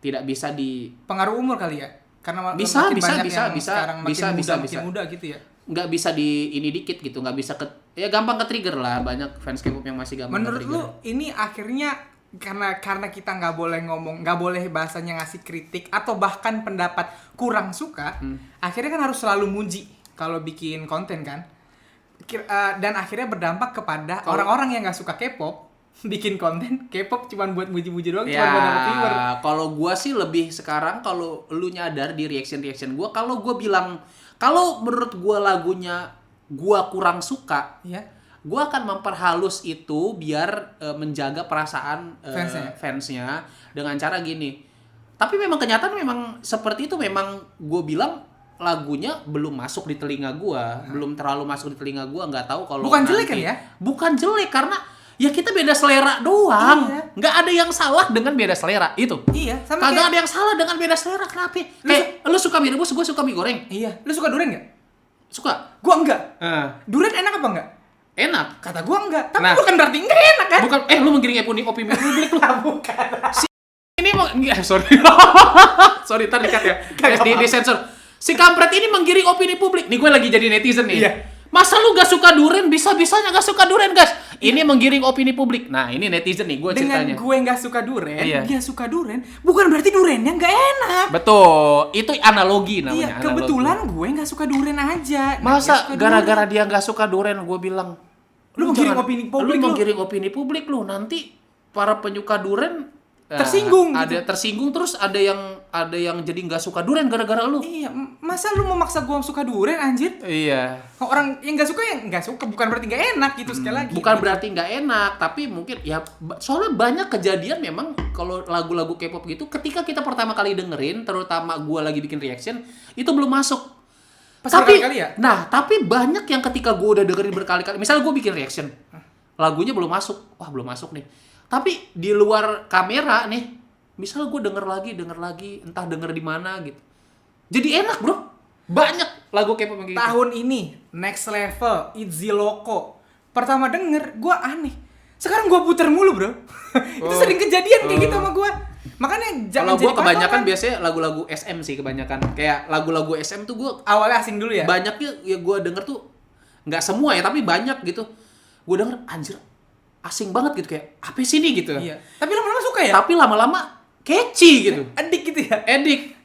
S2: tidak bisa di
S1: Pengaruh umur kali ya? Karena
S2: Bisa,
S1: makin
S2: bisa,
S1: banyak
S2: bisa,
S1: yang
S2: bisa,
S1: sekarang
S2: bisa,
S1: makin
S2: bisa,
S1: muda,
S2: bisa.
S1: makin muda gitu ya.
S2: nggak bisa di ini dikit gitu, nggak bisa ya gampang ke trigger lah, banyak fans K-pop yang masih gampang
S1: Menurut
S2: ke trigger.
S1: lu ini akhirnya karena kita nggak boleh ngomong, nggak boleh bahasanya ngasih kritik atau bahkan pendapat kurang suka, akhirnya kan harus selalu muji kalau bikin konten kan. Dan akhirnya berdampak kepada orang-orang yang nggak suka K-pop bikin konten K-pop cuman buat muji-muji doang,
S2: Ya,
S1: cuman buat dapet viewer.
S2: kalau gua sih lebih sekarang kalau lu nyadar di reaction gua, kalau gua bilang kalau menurut gua lagunya gua kurang suka,
S1: Iya.
S2: gua akan memperhalus itu biar menjaga perasaan fansnya dengan cara gini. Tapi memang kenyataan memang seperti itu, memang gua bilang lagunya belum masuk di telinga gua, belum terlalu masuk di telinga gua, nggak tahu kalau
S1: Bukan jelek
S2: nanti-
S1: kan ya?
S2: Bukan jelek karena ya kita beda selera doang.
S1: Iya.
S2: Nggak ada yang salah dengan beda selera itu.
S1: Iya, sama
S2: Kagak
S1: kayak
S2: ada yang salah dengan beda selera. Kenapa? Kayak lu suka mie rebus, gue suka mie goreng.
S1: iya, lu suka durian nggak?
S2: Suka.
S1: Gua enggak. Durian enak apa enggak?
S2: Enak.
S1: Kata gua enggak. Tapi
S2: Nah.
S1: bukan berarti enggak enak kan?
S2: Bukan lu menggiring opini publik lu.
S1: Bukan.
S2: Ini mau sorry. Sorry, ntar dikat ya. Di sensor. Si kampret ini menggiring opini publik. Nih gue lagi jadi netizen nih.
S1: Iya.
S2: Masa lu gak suka durian, bisa-bisanya gak suka durian, guys. Ini menggiring opini publik. Nah, ini netizen nih, gue
S1: Dengan
S2: ceritanya.
S1: gue nggak suka durian,
S2: Iya.
S1: dia suka durian, bukan berarti duriannya nggak enak.
S2: Betul. Itu analogi namanya.
S1: Iya,
S2: analogi.
S1: kebetulan gue nggak suka durian aja. Nah, dia
S2: Masa
S1: suka
S2: gara-gara dia nggak suka durian, gue bilang
S1: Lu menggiring opini publik,
S2: lu
S1: lu."
S2: menggiring opini publik lu, nanti para penyuka durian
S1: Tersinggung
S2: ada
S1: gitu.
S2: tersinggung, terus ada yang jadi nggak suka durian gara-gara lu.
S1: Iya, masa lu memaksa gue suka durian anjir?
S2: Iya.
S1: Orang yang nggak suka yang nggak suka, bukan berarti nggak enak gitu sekali lagi.
S2: Bukan berarti nggak enak, tapi mungkin ya soalnya banyak kejadian memang kalau lagu-lagu K-pop gitu, ketika kita pertama kali dengerin, terutama gue lagi bikin reaction, itu belum masuk.
S1: Pas
S2: Tapi
S1: berkali-kali ya?
S2: nah, tapi banyak yang ketika gue udah dengerin berkali-kali, misalnya gue bikin reaction, lagunya belum masuk, wah belum masuk nih. Tapi di luar kamera nih, misalnya gue denger lagi, entah denger di mana gitu. Jadi enak bro, banyak lagu K-pop yang kayak gitu.
S1: Tahun ini next level Itzy Loco. Pertama denger gue aneh. Sekarang gue puter mulu bro. Itu sering kejadian kayak gitu sama gue. Makanya jangan
S2: Kalau
S1: jadi
S2: gue kebanyakan
S1: patokan.
S2: biasanya lagu-lagu SM sih kebanyakan. Kayak lagu-lagu SM tuh gue
S1: Awalnya asing dulu ya.
S2: banyaknya ya gue denger tuh nggak semua ya, tapi banyak gitu. Gue denger anjir asing banget gitu, kayak apa sih ini gitu.
S1: Iya. Tapi lama-lama suka ya.
S2: Tapi lama-lama catchy gitu.
S1: Adik gitu ya.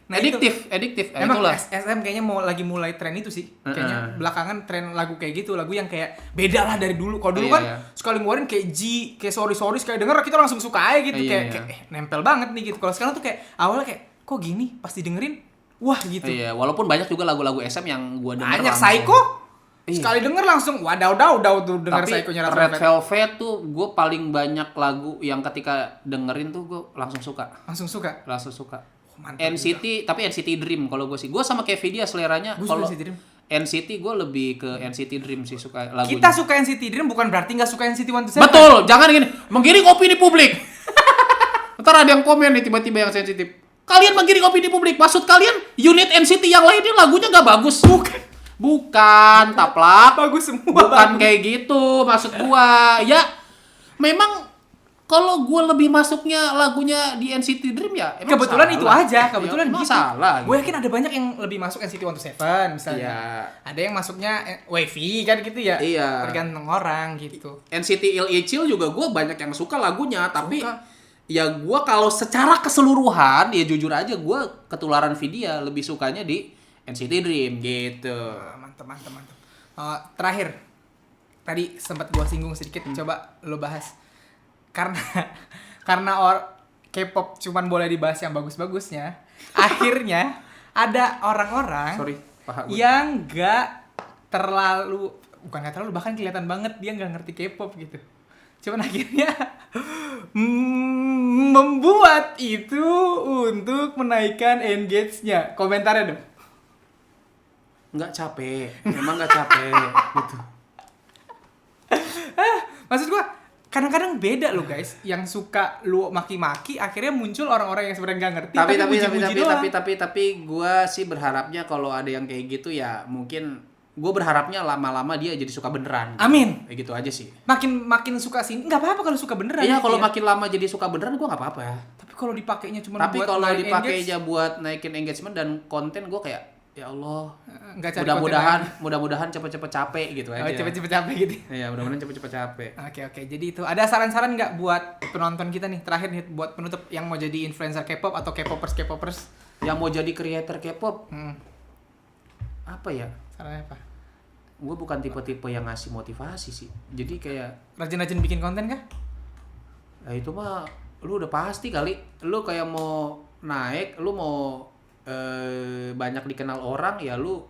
S1: Nah,
S2: Addictive. Nah,
S1: Emang
S2: itulah.
S1: SM kayaknya lagi mulai tren itu sih. Kayaknya belakangan tren lagu kayak gitu, lagu yang kayak beda lah dari dulu. Kalau dulu
S2: Iya,
S1: kan
S2: iya.
S1: sekali ngeluarin kayak G, kayak sorry kayak denger kita langsung suka aja gitu,
S2: Iya,
S1: kayak,
S2: iya.
S1: kayak nempel banget nih gitu. Kalau sekarang tuh kayak awalnya kayak kok gini, pas didengerin wah gitu.
S2: Iya, walaupun banyak juga lagu-lagu SM yang gue denger
S1: Banyak
S2: langsung.
S1: Psycho.
S2: Iya.
S1: Sekali denger langsung wadaw tuh denger
S2: Tapi
S1: Psycho-nya
S2: Red Velvet tuh gue paling banyak lagu yang ketika dengerin tuh gue langsung suka.
S1: Langsung suka. Oh, mantap
S2: NCT, tapi NCT Dream kalau gue sih. Gue sama kayak Vidya seleranya.
S1: Gua suka
S2: Kalau
S1: NCT Dream.
S2: NCT gue lebih ke NCT Dream sih, suka lagunya.
S1: Kita suka NCT Dream bukan berarti nggak suka NCT 127.
S2: Betul, jangan gini, menggiring opini publik. Ntar ada yang komen nih tiba-tiba yang sensitif. Kalian menggiring opini publik, maksud kalian unit NCT yang lainnya lagunya nggak bagus? Bukan, taplak.
S1: Bagus semua.
S2: Bukan
S1: bagus.
S2: kayak gitu maksud gua. Ya, memang kalau gua lebih masuknya lagunya di NCT Dream ya emang
S1: Kebetulan
S2: salah.
S1: itu aja, kebetulan
S2: Ya, emang
S1: gitu.
S2: salah.
S1: Gue yakin ada banyak yang lebih masuk NCT 127 misalnya.
S2: Iya.
S1: Ada yang masuknya wavy kan gitu ya.
S2: Iya.
S1: Tergantung orang gitu.
S2: NCT Il-Ichil juga gue banyak yang suka lagunya, tapi
S1: Suka.
S2: ya gue kalau secara keseluruhan ya jujur aja gue ketularan Vidya lebih sukanya di NCT Dream gitu.
S1: Mantap. Terakhir, tadi sempat gua singgung sedikit, coba lo bahas. Karena K-pop cuman boleh dibahas yang bagus-bagusnya, akhirnya ada orang-orang yang bukan gak terlalu, bahkan kelihatan banget dia nggak ngerti K-pop gitu. Cuman akhirnya membuat itu untuk menaikkan engage-nya. Komentarnya dong.
S2: Nggak capek, memang nggak capek gitu.
S1: Maksud gua kadang-kadang beda loh guys, yang suka lu maki-maki akhirnya muncul orang-orang yang sebenarnya nggak ngerti
S2: tapi gue sih berharapnya kalau ada yang kayak gitu ya mungkin gue berharapnya lama-lama dia jadi suka beneran.
S1: Amin.
S2: Kayak gitu aja sih.
S1: Makin suka sih, nggak apa-apa kalau suka beneran.
S2: Iya, kalau makin lama jadi suka beneran gue nggak apa-apa ya.
S1: Tapi kalau dipakainya cuma
S2: buat kalau dipakainya buat naikin engagement dan konten, gue kayak ya Allah, mudah-mudahan cepet-cepet capek gitu aja.
S1: Cepet-cepet capek gitu.
S2: Iya, mudah-mudahan cepet-cepet capek.
S1: Oke. Jadi itu ada saran-saran nggak buat penonton kita nih terakhir nih buat penutup yang mau jadi influencer K-pop atau K-popers
S2: yang mau jadi creator K-pop? Apa ya?
S1: Sarannya apa?
S2: Gue bukan tipe-tipe yang ngasih motivasi sih. Jadi kayak
S1: rajin-rajin bikin konten kah?
S2: Nah, itu mah lu udah pasti kali. Lu kayak mau naik, lu mau banyak dikenal orang, ya lu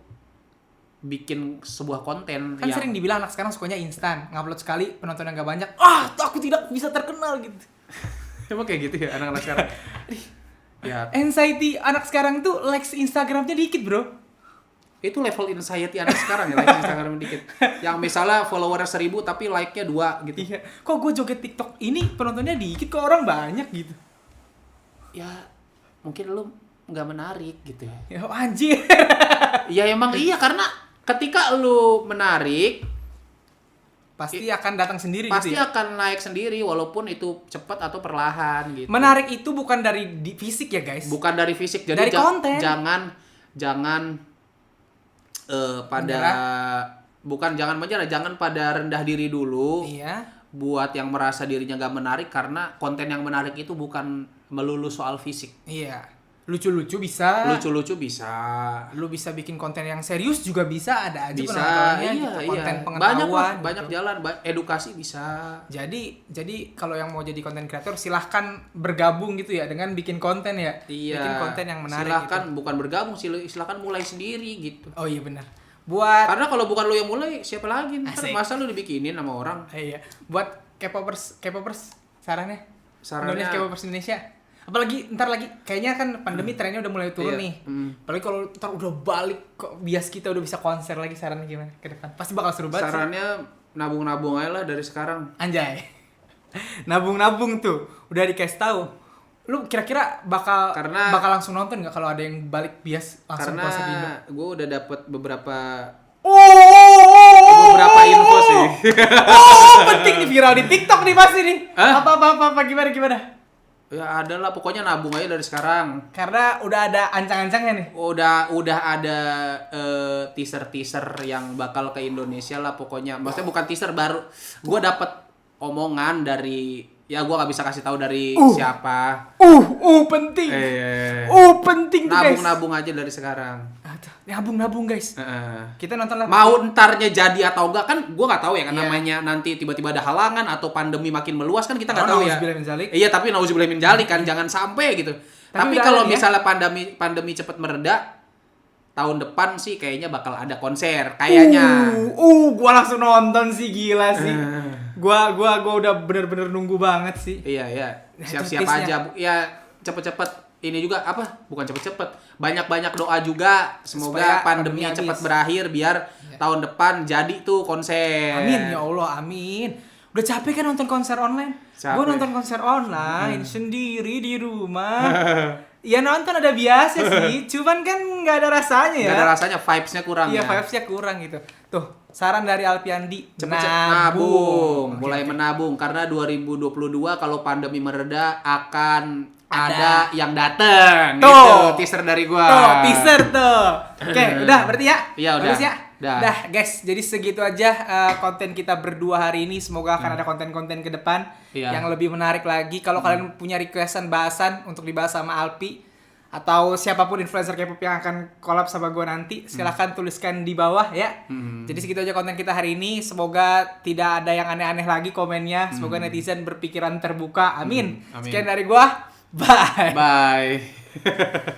S2: bikin sebuah konten.
S1: Kan sering dibilang anak sekarang sukanya instan, ngupload sekali penontonnya nggak banyak, aku tidak bisa terkenal gitu.
S2: Emang kayak gitu ya anak-anak sekarang?
S1: Ya. Anxiety anak sekarang tuh likes Instagramnya dikit bro.
S2: Itu level anxiety anak sekarang ya, like Instagram dikit. Yang misalnya follower 1.000 tapi like-nya 2 gitu.
S1: Iya. Kok gue joget TikTok ini penontonnya dikit, kok orang banyak gitu.
S2: Ya mungkin lu nggak menarik gitu.
S1: Ya anjir.
S2: Ya emang iya, karena ketika lu menarik
S1: pasti akan datang sendiri
S2: pasti
S1: gitu ya?
S2: Akan naik sendiri walaupun itu cepat atau perlahan gitu.
S1: Menarik itu bukan dari fisik ya guys.
S2: Bukan dari fisik. Jadi
S1: dari konten.
S2: Jangan jangan pada rendah diri dulu.
S1: Iya.
S2: Buat yang merasa dirinya nggak menarik, karena konten yang menarik itu bukan melulu soal fisik.
S1: Iya. Lucu-lucu bisa.
S2: Lu
S1: bisa bikin konten yang serius juga bisa, ada aja
S2: penontonnya
S1: gitu. Konten pengetahuan.
S2: Banyak gitu. Jalan, edukasi bisa.
S1: Jadi kalau yang mau jadi konten kreator silahkan bergabung gitu ya dengan bikin konten ya.
S2: Iya.
S1: Bikin konten yang menarik.
S2: Silahkan
S1: gitu.
S2: Bukan bergabung, silahkan mulai sendiri gitu.
S1: Oh iya benar.
S2: Karena kalau bukan lu yang mulai, siapa lagi? Masa lu dibikinin sama orang?
S1: Iya. Buat K-popers sarannya K-popers Indonesia. Apalagi ntar lagi kayaknya kan pandemi trennya udah mulai turun nih. Apalagi kalau ntar udah balik kok bias kita udah bisa konser lagi, sarannya gimana ke depan? Pasti bakal seru banget.
S2: Sarannya nabung-nabung aja lah dari sekarang.
S1: Anjay. Nabung-nabung tuh udah dikasih tahu. Lu kira-kira bakal langsung nonton nggak kalau ada yang balik bias langsung puasa di Indo?
S2: Karena gue udah dapet beberapa info sih.
S1: Penting nih, viral di TikTok nih pasti nih. Apa gimana?
S2: Ya ada lah, pokoknya nabung aja dari sekarang.
S1: Karena udah ada ancang-ancangnya nih.
S2: Udah ada teaser yang bakal ke Indonesia lah pokoknya. Maksudnya bukan teaser, baru gue dapet omongan dari, ya gue nggak bisa kasih tahu dari siapa.
S1: Penting. Penting tuh guys.
S2: Nabung aja dari sekarang.
S1: Nabung guys. Kita nonton lah.
S2: Mau entarnya jadi atau enggak kan gue nggak tahu ya kan. Namanya nanti tiba-tiba ada halangan atau pandemi makin meluas kan kita nggak tahu ya. Iya, tapi nauzubillah min dzalik kan, jangan sampai gitu. Tapi kalau misalnya pandemi cepat mereda, tahun depan sih kayaknya bakal ada konser kayaknya.
S1: Gua langsung nonton sih, gila sih. Gua udah bener-bener nunggu banget sih.
S2: Iya. Siap-siap aja. Ya cepet-cepet ini juga bukan cepet-cepet. Banyak-banyak doa juga semoga pandemi cepat berakhir biar tahun depan jadi tuh konser.
S1: Amin ya Allah, amin. Udah capek kan nonton konser online? Gue nonton konser online sendiri di rumah. Ya nonton ada biasa sih, cuman kan nggak ada rasanya ya.
S2: Nggak ada rasanya, vibes-nya kurang.
S1: Iya, vibes-nya kurang gitu. Tuh, saran dari Alpiandi,
S2: nabung. Mulai menabung karena 2022 kalau pandemi mereda akan ada yang dateng. Gitu, teaser dari gua.
S1: Teaser tuh. Oke, udah berarti ya?
S2: Iya, udah.
S1: Bagus ya? Udah, guys. Jadi segitu aja konten kita berdua hari ini. Semoga akan ada konten-konten ke depan yang lebih menarik lagi. Kalau kalian punya requestan bahasan untuk dibahas sama Alpi atau siapapun influencer K-pop yang akan collab sama gua nanti, silahkan tuliskan di bawah ya. Jadi segitu aja konten kita hari ini. Semoga tidak ada yang aneh-aneh lagi komennya. Semoga netizen berpikiran terbuka. Amin. Sekian dari gua. Bye.
S2: Bye.